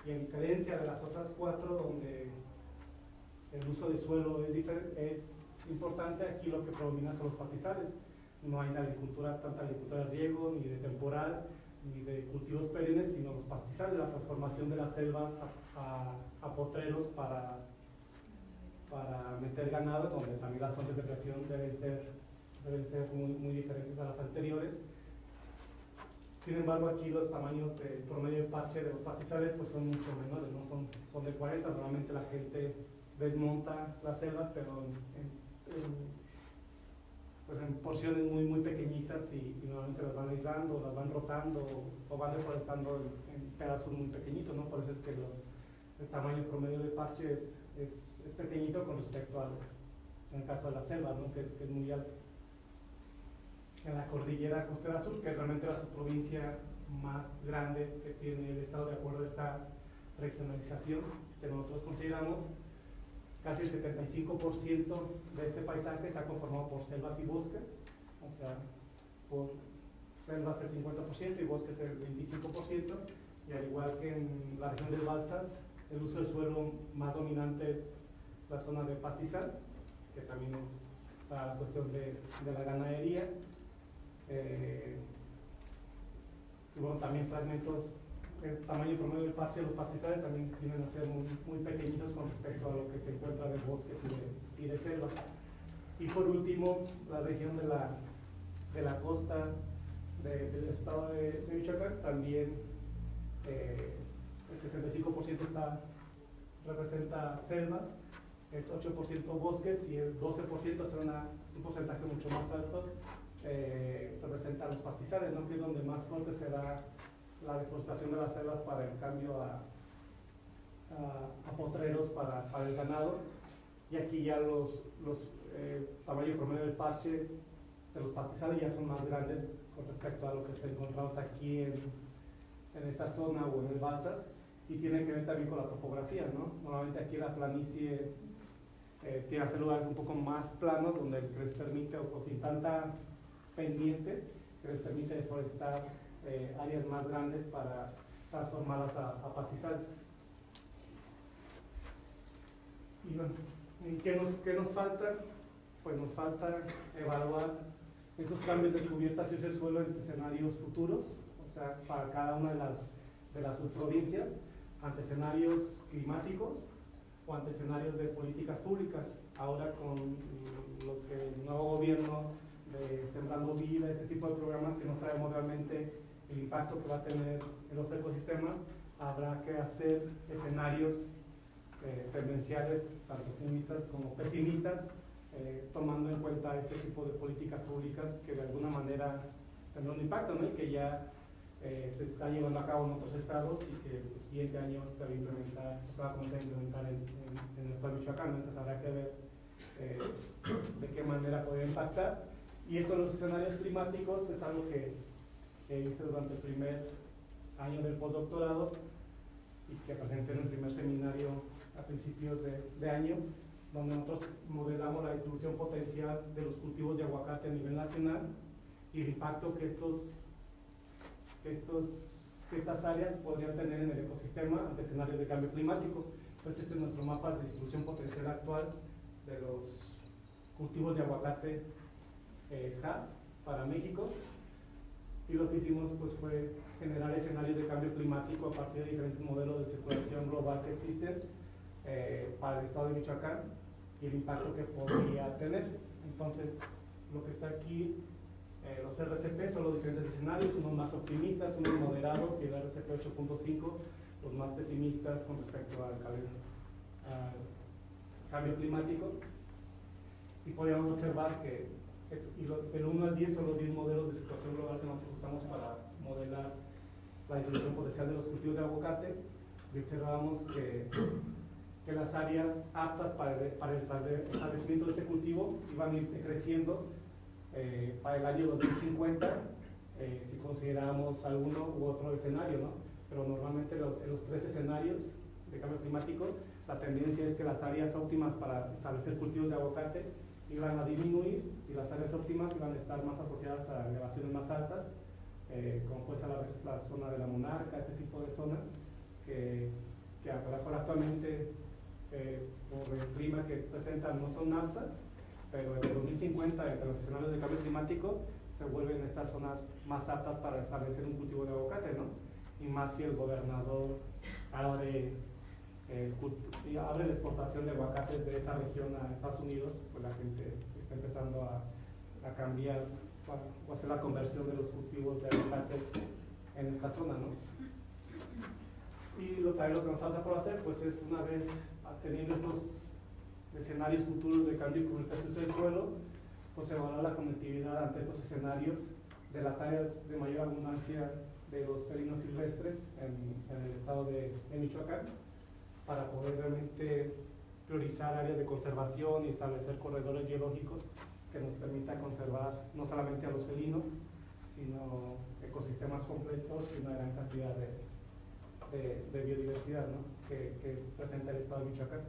y a diferencia de las otras cuatro, donde el uso de suelo es importante, aquí lo que predomina son los pastizales. No hay tanta agricultura de riego, ni de temporal, ni de cultivos perennes, sino los pastizales, la transformación de las selvas a potreros para meter ganado, donde también las fuentes de presión deben ser muy diferentes a las anteriores. Sin embargo, aquí los tamaños de promedio de parche de los pastizales pues son mucho menores, ¿no? Son de 40, normalmente la gente desmonta las selvas, pero en porciones muy pequeñitas y normalmente las van aislando, las van rotando o van deforestando en pedazos muy pequeñitos, ¿no? Por eso es que el tamaño promedio de parche es pequeñito con respecto en el caso de la selva, ¿no? que es muy alto. En la cordillera costera sur, que realmente era su provincia más grande que tiene el estado, de acuerdo a esta regionalización que nosotros consideramos, casi el 75% de este paisaje está conformado por selvas y bosques, o sea, por selvas el 50% y bosques el 25%, y al igual que en la región del Balsas, el uso del suelo más dominante es la zona de pastizal, que también es para la cuestión de la ganadería. Y bueno, también fragmentos, el tamaño promedio del parche de los pastizales también tienden a ser muy pequeñitos con respecto a lo que se encuentra de bosques y de selvas. Y por último, la región de la costa del estado de Michoacán, también el 65% representa selvas, el 8% bosques y el 12% es un porcentaje mucho más alto, representa los pastizales, ¿no? Que es donde más fuerte se da la deforestación de las selvas para el cambio a potreros para el ganado. Y aquí ya los tamaño promedio del parche de los pastizales ya son más grandes con respecto a lo que encontramos aquí en esta zona o en el Balsas, y tiene que ver también con la topografía, ¿no? Normalmente aquí la planicie tiene que ser lugares un poco más planos, donde les permite, o sin tanta pendiente, que les permite deforestar áreas más grandes para transformarlas a pastizales. Y bueno, ¿qué nos falta? Pues nos falta evaluar estos cambios de cubierta hacia ese suelo en escenarios futuros, o sea, para cada una de las subprovincias, ante escenarios climáticos o ante escenarios de políticas públicas. Ahora con lo que el nuevo gobierno de Sembrando Vida, este tipo de programas que no sabemos realmente el impacto que va a tener en los ecosistemas, habrá que hacer escenarios tendenciales, tanto optimistas como pesimistas, tomando en cuenta este tipo de políticas públicas que de alguna manera tendrán un impacto, ¿no? Y que ya se está llevando a cabo en otros estados y que el siguiente año se va a comenzar a implementar en el estado de Michoacán. Entonces habrá que ver de qué manera podría impactar. Y esto de los escenarios climáticos es algo que hice durante el primer año del postdoctorado y que presenté en el primer seminario a principios de año, donde nosotros modelamos la distribución potencial de los cultivos de aguacate a nivel nacional y el impacto que estos que estas áreas podrían tener en el ecosistema ante escenarios de cambio climático. Entonces este es nuestro mapa de distribución potencial actual de los cultivos de aguacate HAS para México, y lo que hicimos pues fue generar escenarios de cambio climático a partir de diferentes modelos de circulación global que existen para el estado de Michoacán y el impacto que podría tener. Entonces, lo que está aquí, los RCP son los diferentes escenarios, unos más optimistas, unos moderados, y el RCP 8.5 los más pesimistas con respecto al cambio climático. Y podríamos observar que del 1 al 10 son los 10 modelos de situación global que nosotros usamos para modelar la distribución potencial de los cultivos de aguacate, y observamos que las áreas aptas para el establecimiento de este cultivo iban a ir creciendo para el año 2050, si consideramos alguno u otro escenario, ¿no? Pero normalmente en los 3 escenarios de cambio climático, la tendencia es que las áreas óptimas para establecer cultivos de aguacate iban a disminuir, y las áreas óptimas iban a estar más asociadas a elevaciones más altas, como puede ser la zona de la Monarca, este tipo de zonas que actualmente por el clima que presentan no son altas, pero en el 2050, entre los escenarios de cambio climático, se vuelven estas zonas más aptas para establecer un cultivo de aguacate, ¿no? Y más si el gobernador abre la exportación de aguacates de esa región a Estados Unidos, pues la gente está empezando a cambiar o hacer la conversión de los cultivos de aguacate en esta zona, ¿no? Y lo que nos falta por hacer, pues es, una vez teniendo estos escenarios futuros de cambio y comunicación del suelo, pues evaluar la conectividad ante estos escenarios de las áreas de mayor abundancia de los felinos silvestres en el estado de Michoacán, para poder realmente priorizar áreas de conservación y establecer corredores biológicos que nos permita conservar no solamente a los felinos, sino ecosistemas completos y una gran cantidad de biodiversidad, ¿no? que presenta el estado de Michoacán.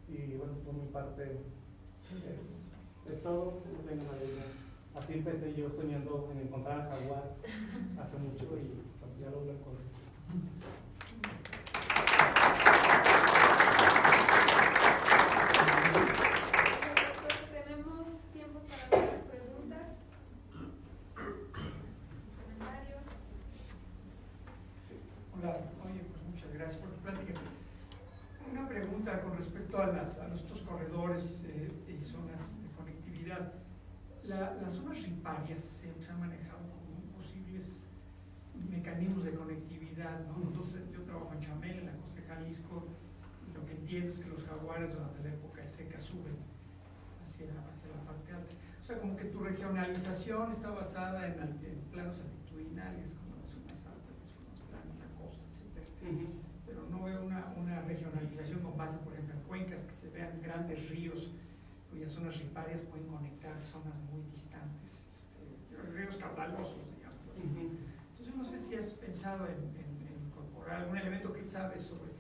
Y bueno, por mi parte es todo. No tengo nada de idea. Así empecé yo soñando en encontrar al jaguar hace mucho, y ya lo encontré. Tenemos tiempo para las preguntas. ¿Comentarios? Sí. Hola, oye, pues muchas gracias por tu plática. Una pregunta con respecto a estos corredores y zonas de conectividad. Las zonas riparias se han manejado como posibles mecanismos de conectividad, ¿no? Entonces, yo trabajo en Chamel, en la costa de Jalisco, y lo que entiendo es que los jaguares durante la época seca suben hacia la parte alta. O sea, como que tu regionalización está basada en planos altitudinales, como las zonas altas, las zonas planas, la costa, etc. Pero no veo una regionalización con base, por ejemplo, en cuencas, que se vean grandes ríos cuyas zonas riparias pueden conectar zonas muy distantes, ríos caudalosos, digamos así. Entonces yo no sé si has pensado en incorporar algún elemento que sabes sobre...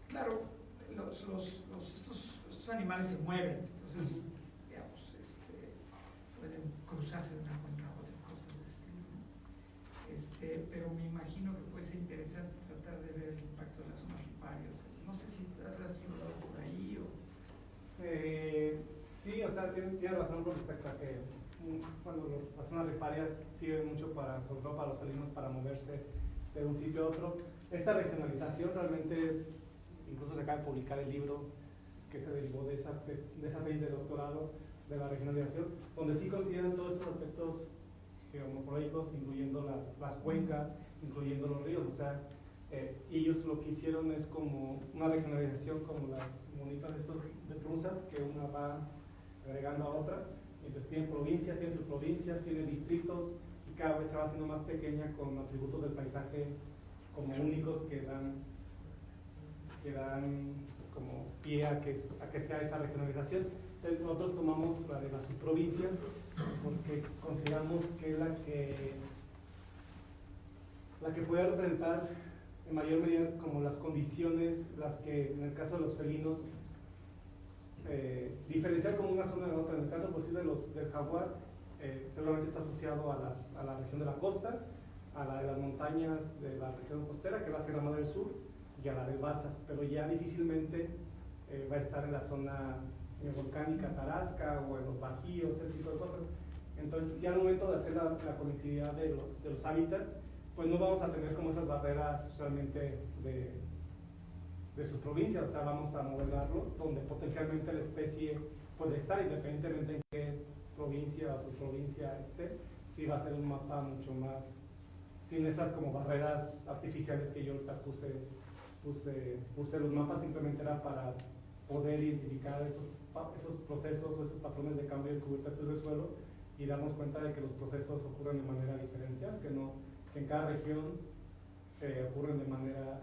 Claro, estos animales se mueven, entonces, digamos, pueden cruzarse de una cuenca a otra, cosas de este estilo, ¿no? Pero me imagino que puede ser interesante tratar de ver el impacto de las zonas riparias. No sé si te has relacionado por ahí o... Sí, o sea, tiene razón con respecto a que cuando las zonas riparias sirven mucho sobre todo para los felinos, para moverse de un sitio a otro. Esta regionalización realmente es, incluso se acaba de publicar el libro que se derivó de esa tesis de doctorado de la regionalización, donde sí consideran todos estos aspectos geomorfológicos, incluyendo las cuencas, incluyendo los ríos. O sea, ellos lo que hicieron es como una regionalización como las monitas de truzas, que una va agregando a otra. Entonces tienen provincias, tienen subprovincias, tienen distritos, y cada vez se va haciendo más pequeña con atributos del paisaje como únicos que dan como pie a que sea esa regionalización. Entonces nosotros tomamos la de las subprovincias porque consideramos que es la que puede representar en mayor medida como las condiciones, las que en el caso de los felinos diferenciar como una zona de otra. En el caso posible del jaguar, seguramente está asociado a la región de la costa, a la de las montañas de la región costera, que es la Sierra Madre del Sur, y a la de Balsas, pero ya difícilmente va a estar en la zona volcánica Tarasca o en los bajíos, ese tipo de cosas. Entonces, ya al momento de hacer la conectividad de los hábitats, pues no vamos a tener como esas barreras realmente de sus provincias, o sea, vamos a modelarlo donde potencialmente la especie puede estar, independientemente en qué provincia o subprovincia esté, sí va a ser un mapa mucho más, sin esas como barreras artificiales que yo ahorita puse los mapas, simplemente era para poder identificar esos procesos o esos patrones de cambio de cubiertas del suelo y darnos cuenta de que los procesos ocurren de manera diferencial, que en cada región ocurren de manera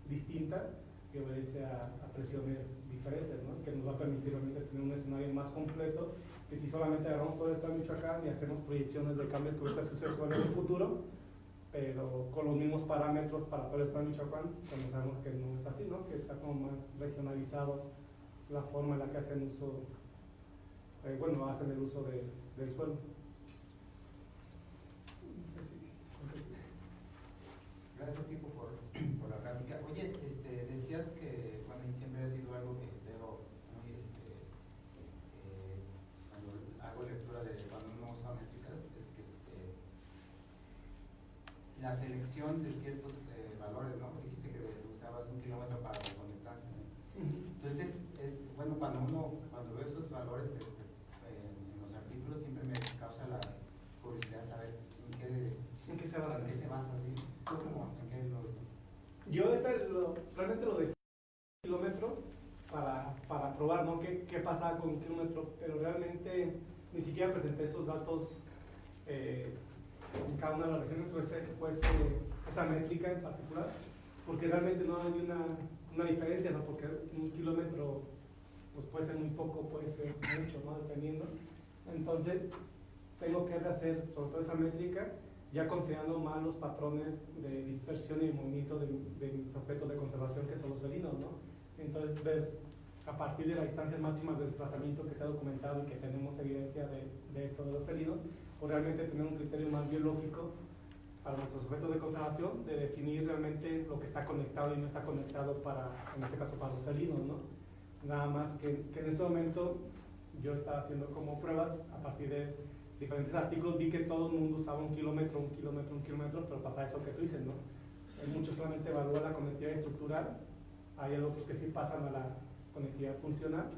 distinta y obedece a presiones diferentes, ¿no? Que nos va a permitir realmente tener un escenario más completo, que si solamente agarramos todo esto en Michoacán y hacemos proyecciones de cambio de cubiertas del suelo en el futuro, pero con los mismos parámetros para todo el estado de Michoacán, pues sabemos que no es así, ¿no? Que está como más regionalizado la forma en la que hacen uso, hacen el uso del suelo. No sé si. Gracias, Pipo, por la plática. Oye, decías que, bueno, y siempre ha sido algo que veo muy, cuando hago lectura de cuando uno usa métricas, es que la selección de ciertos valores, ¿no? Dijiste que usabas 1 kilómetro para la conectancia, ¿no? Entonces, cuando veo esos valores en los artículos, siempre me causa la curiosidad saber en qué se basa, ¿sí? ¿En qué lo usas? Yo realmente lo de kilómetro para probar, ¿no? ¿Qué pasaba con 1 kilómetro? Pero realmente ni siquiera presenté esos datos en cada una de las regiones, esa métrica en particular, porque realmente no hay una diferencia, ¿no? Porque 1 kilómetro pues puede ser muy poco, puede ser mucho, ¿no? Dependiendo. Entonces, tengo que rehacer sobre todo esa métrica, ya considerando más los patrones de dispersión y de movimiento de mis objetos de conservación, que son los felinos, ¿no? Entonces, ver a partir de las distancias máximas de desplazamiento que se ha documentado y que tenemos evidencia de eso de los felinos, o realmente tener un criterio más biológico para nuestros objetos de conservación, de definir realmente lo que está conectado y no está conectado en este caso para los felinos, ¿no? Nada más que en ese momento yo estaba haciendo como pruebas a partir de diferentes artículos, vi que todo el mundo usaba 1 kilómetro, pero pasa eso que tú dices, ¿no? Muchos solamente evalúan la conectividad estructural, hay otros que sí pasan a la conectividad funcional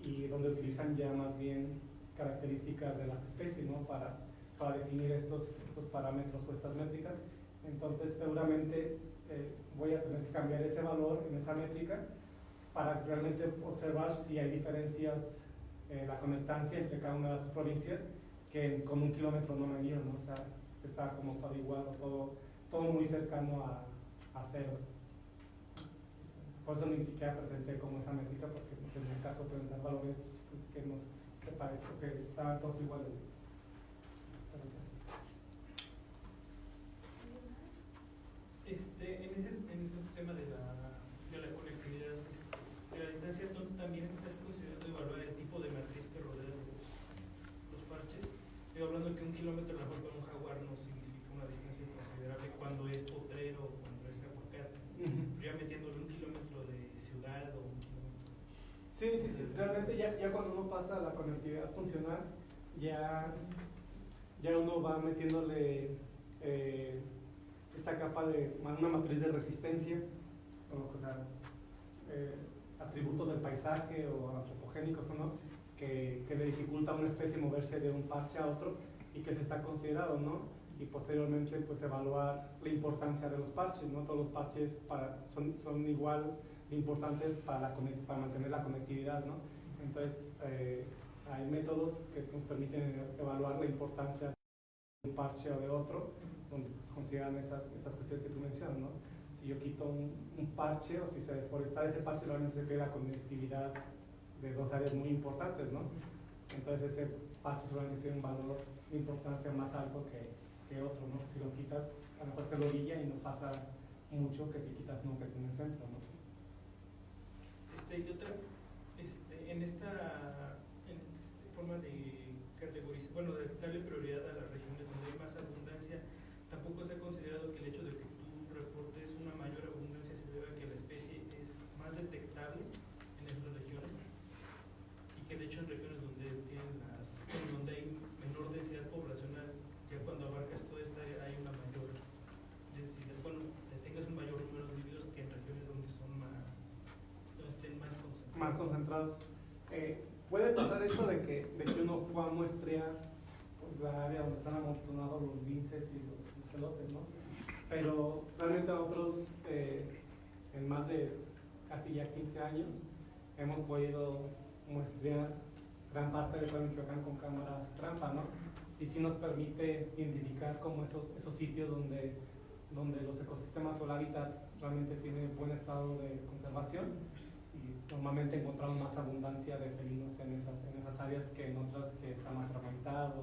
y donde utilizan ya más bien características de las especies, ¿no? Para definir estos parámetros o estas métricas. Entonces seguramente voy a tener que cambiar ese valor en esa métrica para realmente observar si hay diferencias en la conectancia entre cada una de las provincias, que con 1 kilómetro no me dio, ¿no? O sea, está como todo igual, todo muy cercano a cero. Por eso ni siquiera presenté como esa métrica, porque no tenía caso presentar valores pues, que parece que estaban todos iguales. En ese tema de la conectividad, de la distancia, ¿tú también estás considerando evaluar el tipo de matriz que rodea los parches? Estoy hablando de que 1 kilómetro a lo mejor para un jaguar no significa una distancia considerable cuando es potrero o cuando es aguacate. Ya metiéndole 1 kilómetro de ciudad o 1 kilómetro. Sí. Realmente ya cuando uno pasa a la conectividad funcional, ya uno va metiéndole esta capa de una matriz de resistencia, o sea, atributos del paisaje o antropogénicos o no, que le dificulta a una especie moverse de un parche a otro y que se está considerado, ¿no? Y posteriormente pues evaluar la importancia de los parches, ¿no? Todos los parches son igual de importantes para mantener la conectividad, ¿no? Entonces hay métodos que nos permiten evaluar la importancia de un parche o de otro, donde consideran estas cuestiones que tú mencionas, ¿no? Si yo quito un parche o si se deforesta ese parche, realmente se pierde la conectividad de dos áreas muy importantes, ¿no? Entonces ese parche solamente tiene un valor de importancia más alto que otro, ¿no? Si lo quitas, a lo mejor se lo orilla y no pasa mucho que si quitas uno que esté en el centro, ¿no? Y otra, en esta forma de categorizar, bueno, de darle prioridad a las regiones donde hay más abundancia, tampoco más concentrados. Puede pasar eso de que uno fue a muestrear pues, la área donde están amontonados los linces y los elotes, ¿no? Pero realmente nosotros, en más de casi ya 15 años, hemos podido muestrear gran parte del estado de Michoacán con cámaras trampa, ¿no? Y sí nos permite identificar como esos sitios donde los ecosistemas o el hábitat realmente tienen buen estado de conservación y normalmente encontramos más abundancia de felinos en esas áreas que en otras que está más fragmentado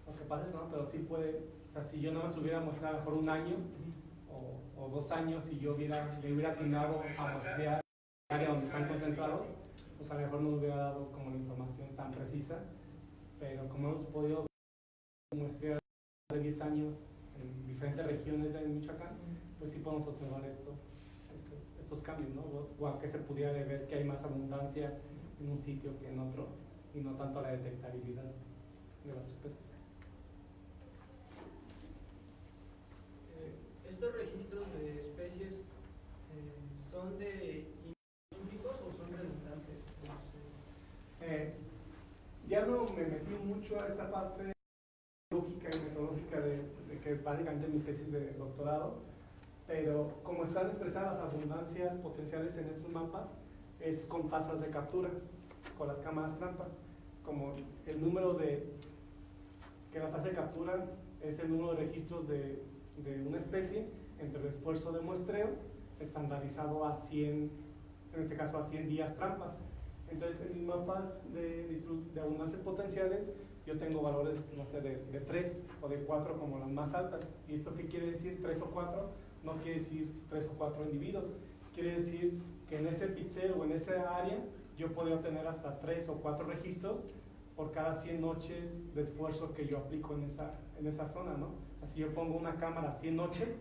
o que pasa, ¿no? Pero sí puede, o sea, si yo nada más hubiera mostrado por un año o 2 años y yo le hubiera atinado a muestrear el área donde están concentrados, pues a lo mejor no hubiera dado como la información tan precisa, pero como hemos podido muestrear de 10 años en diferentes regiones de Michoacán, pues sí podemos observar estos cambios, ¿no? O a que se pudiera ver que hay más abundancia en un sitio que en otro y no tanto la detectabilidad de las especies. ¿Estos registros de especies son de únicos o son redundantes? Ya no me metí mucho a esta parte lógica y metodológica de que básicamente mi tesis de doctorado, pero como están expresadas las abundancias potenciales en estos mapas, es con tasas de captura, con las cámaras trampa, como el número que la tasa de captura es el número de registros de una especie entre el esfuerzo de muestreo estandarizado a 100, en este caso a 100 días trampa. Entonces en mis mapas de abundancias potenciales yo tengo valores, no sé, de 3 o de 4 como las más altas. ¿Y esto qué quiere decir? 3 o 4 no quiere decir 3 o 4 individuos, quiere decir que en ese píxel o en esa área yo podría obtener hasta 3 o 4 registros por cada 100 noches de esfuerzo que yo aplico en esa zona, ¿no? Si yo pongo una cámara 100 noches,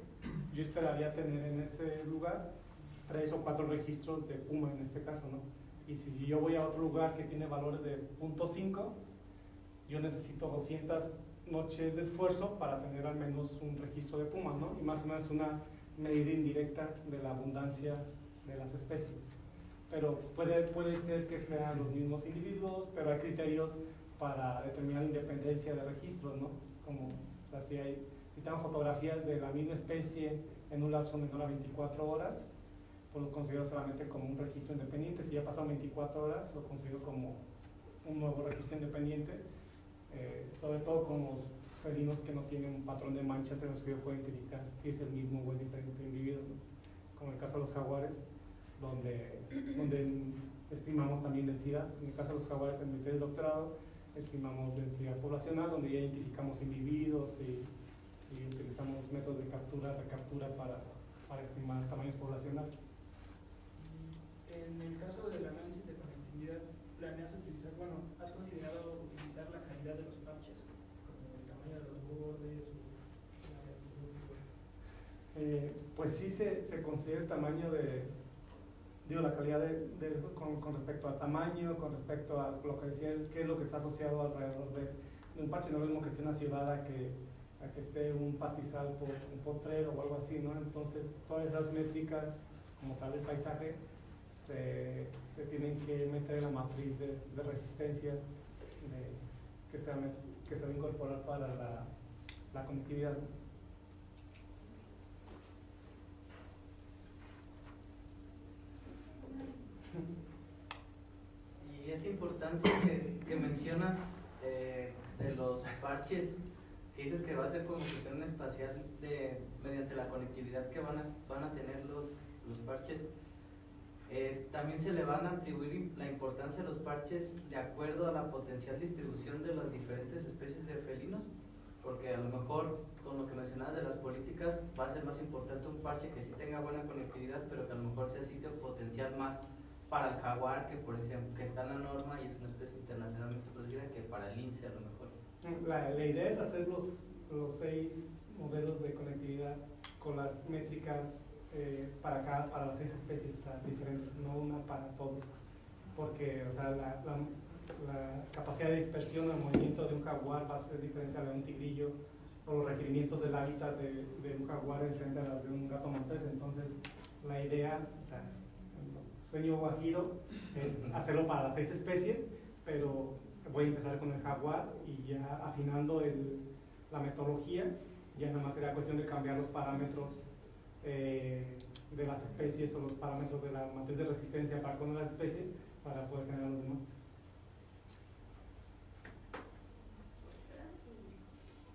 yo esperaría tener en ese lugar 3 o 4 registros de puma en este caso, ¿no? Y si yo voy a otro lugar que tiene valores de 0.5, yo necesito 200 noches de esfuerzo para tener al menos un registro de puma, ¿no? Y más o menos una medida indirecta de la abundancia de las especies. Pero puede ser que sean los mismos individuos, pero hay criterios para determinar independencia de registros, ¿no? Como, o sea, si tengo fotografías de la misma especie en un lapso menor a 24 horas, pues lo considero solamente como un registro independiente. Si ya pasaron 24 horas, lo considero como un nuevo registro independiente, sobre todo con los felinos que no tienen un patrón de manchas en los que yo puedo identificar si es el mismo o es diferente individuo, ¿no? Como en el caso de los jaguares, donde estimamos también densidad. En el caso de los jaguares, en mi tesis de doctorado, estimamos densidad poblacional, donde ya identificamos individuos y utilizamos métodos de captura, recaptura para estimar tamaños poblacionales. En el caso del análisis de conectividad, ¿planeas utilizar, has considerado utilizar la calidad de los parches, como el tamaño de los bordes o pues sí se considera el tamaño la calidad de eso con respecto al tamaño, con respecto a lo que decía, qué es lo que está asociado alrededor de un parche. No es lo mismo que esté una ciudad a que esté un pastizal por un potrero o algo así, ¿no? Entonces todas esas métricas como tal del paisaje se tienen que meter en la matriz de resistencia que se va a incorporar para la conectividad. Y esa importancia que mencionas de los parches, que dices que va a ser como cuestión espacial mediante la conectividad que van a tener los parches, también se le van a atribuir la importancia de los parches de acuerdo a la potencial distribución de las diferentes especies de felinos, porque a lo mejor con lo que mencionabas de las políticas va a ser más importante un parche que sí tenga buena conectividad, pero que a lo mejor sea sitio potencial más para el jaguar, que por ejemplo que está en la norma y es una especie internacionalmente protegida, que para el lince a lo mejor. La idea es hacer los 6 modelos de conectividad con las métricas para las 6 especies, o sea, diferentes, no una para todos, porque o sea, la capacidad de dispersión al movimiento de un jaguar va a ser diferente a la de un tigrillo, o los requerimientos del hábitat de un jaguar es diferente a la de un gato montés. Entonces la idea, o sea, sueño guajiro es hacerlo para las 6 especies, pero voy a empezar con el jaguar y ya afinando la metodología, ya nada más será cuestión de cambiar los parámetros de las especies o los parámetros de la matriz de resistencia para con las especies para poder generar los demás.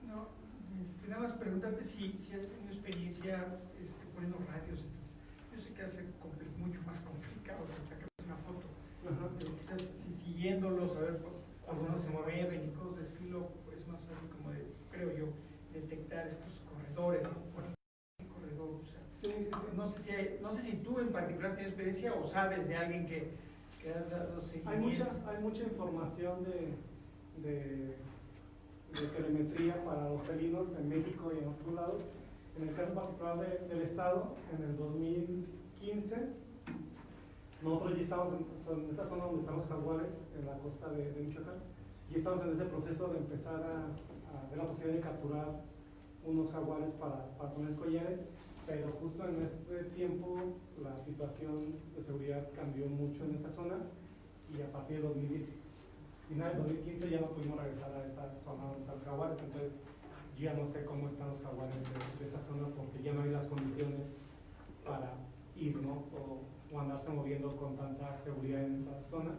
No, nada más preguntarte si has tenido experiencia poniendo radios. Yo sé que hace mucho más complicado que sacar una foto. Pero quizás siguiéndolos, a ver cómo se mueven y cosas de estilo, pues es más fácil como de, creo yo, detectar estos corredores, ¿no? Corredor, o sea, Sí. no sé si tú en particular tienes experiencia o sabes de alguien que ha dado seguimiento. Hay mucha información de telemetría para los felinos en México y en otros lados. En el caso particular del estado, en el 2015, nosotros ya estamos en esta zona donde están los jaguares, en la costa de Michoacán, y estamos en ese proceso de empezar a ver la posibilidad de capturar unos jaguares para poner collares, pero justo en ese tiempo la situación de seguridad cambió mucho en esta zona y a partir del 2015 ya no pudimos regresar a esa zona donde están los jaguares, entonces yo ya no sé cómo están los jaguares de esa zona porque ya no hay las condiciones para ir, ¿no? O andarse moviendo con tanta seguridad en esa zona,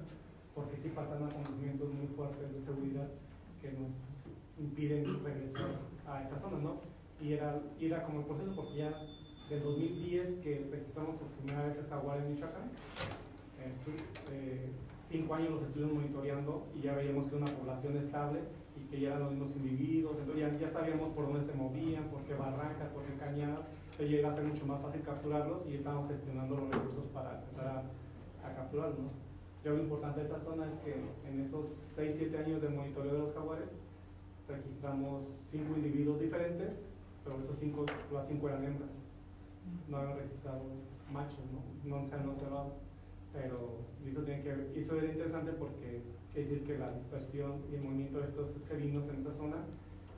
porque sí pasan acontecimientos muy fuertes de seguridad que nos impiden regresar a esa zona, ¿no? Y era como el proceso, porque ya del 2010 que registramos por primera vez el jaguar en Michoacán, 5 años los estuvimos monitoreando y ya veíamos que era una población estable y que ya eran los mismos individuos, entonces ya sabíamos por dónde se movían, por qué barrancas, por qué cañadas, entonces llega a ser mucho más fácil capturarlos y estábamos gestionando los recursos para empezar a capturarlos, ¿no? Yo lo importante de esa zona es que en esos 6-7 años de monitoreo de los jaguares registramos 5 individuos diferentes, pero esos 5, las 5 eran hembras, no habían registrado machos, no se han observado, pero eso era interesante porque quiere decir que la dispersión y el movimiento de estos felinos en esta zona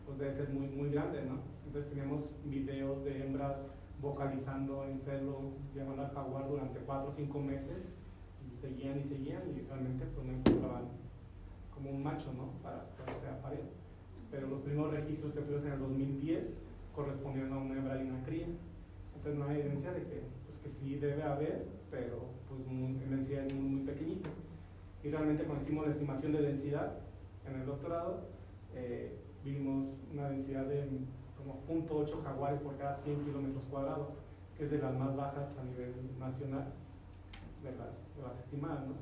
pues debe ser muy, muy grande, ¿no? Entonces tenemos videos de hembras vocalizando en celo, llamando al jaguar durante 4 o 5 meses y seguían y realmente pues no encontraban como un macho, ¿no? Para que sea pareja. Pero los primeros registros que tuvimos en el 2010 correspondían a una hembra y una cría. Entonces no hay evidencia de que sí debe haber, pero pues en densidad muy, muy pequeñita. Y realmente cuando hicimos la estimación de densidad en el doctorado, vimos una densidad de como 0.8 jaguares por cada 100 kilómetros cuadrados, que es de las más bajas a nivel nacional, de las estimadas, ¿no?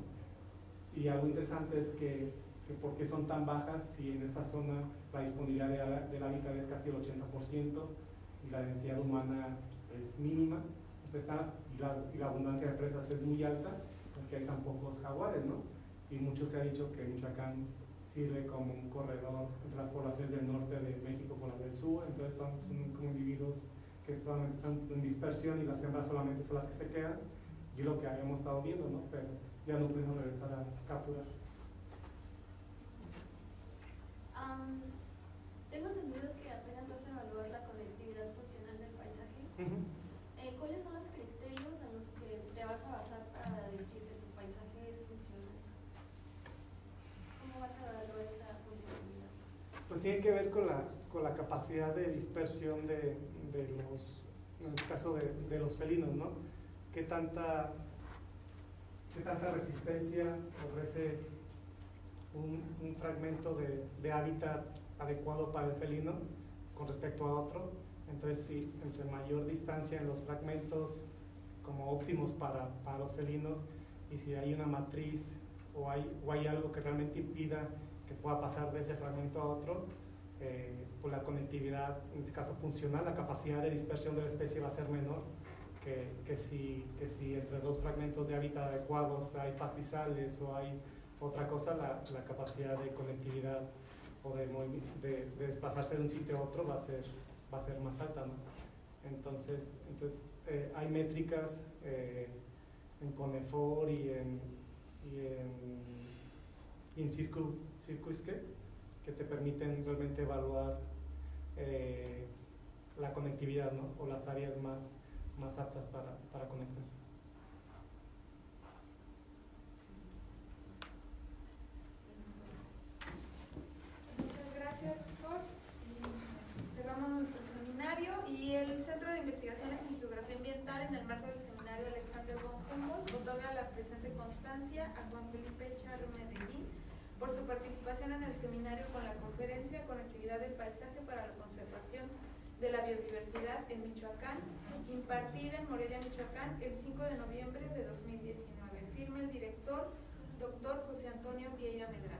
Y algo interesante es que por qué son tan bajas si en esta zona la disponibilidad del hábitat es casi el 80% y la densidad humana es mínima, y la abundancia de presas es muy alta, porque hay tan pocos jaguares, ¿no? Y mucho se ha dicho que Michoacán sirve como un corredor entre las poblaciones del norte de México con las del sur, entonces son como individuos que solamente están en dispersión y las hembras solamente son las que se quedan, y lo que habíamos estado viendo, ¿no? Pero ya no pudimos regresar a capturar. Tengo entendido que apenas vas a evaluar la conectividad funcional del paisaje. ¿Cuáles son los criterios en los que te vas a basar para decir que tu paisaje es funcional? ¿Cómo vas a evaluar esa funcionalidad? Pues tiene que ver con la capacidad de dispersión de los, en el caso de los felinos, ¿no? ¿Qué tanta resistencia ofrece un fragmento de hábitat adecuado para el felino con respecto a otro? Entonces, sí, entre mayor distancia en los fragmentos como óptimos para los felinos, y si hay una matriz o hay algo que realmente impida que pueda pasar de ese fragmento a otro, pues la conectividad, en este caso funcional, la capacidad de dispersión de la especie va a ser menor que si entre dos fragmentos de hábitat adecuados hay pastizales o hay otra cosa, la capacidad de conectividad o de desplazarse de un sitio a otro va a ser más alta, ¿no? Entonces hay métricas en Conefor y en Circuscape que te permiten realmente evaluar la conectividad, ¿no? O las áreas más aptas para conectar. importancia a Juan Felipe Charro Medellín por su participación en el seminario con la conferencia Conectividad del Paisaje para la Conservación de la Biodiversidad en Michoacán, impartida en Morelia, Michoacán, el 5 de noviembre de 2019. Firma el director, doctor José Antonio Vieira Medrano.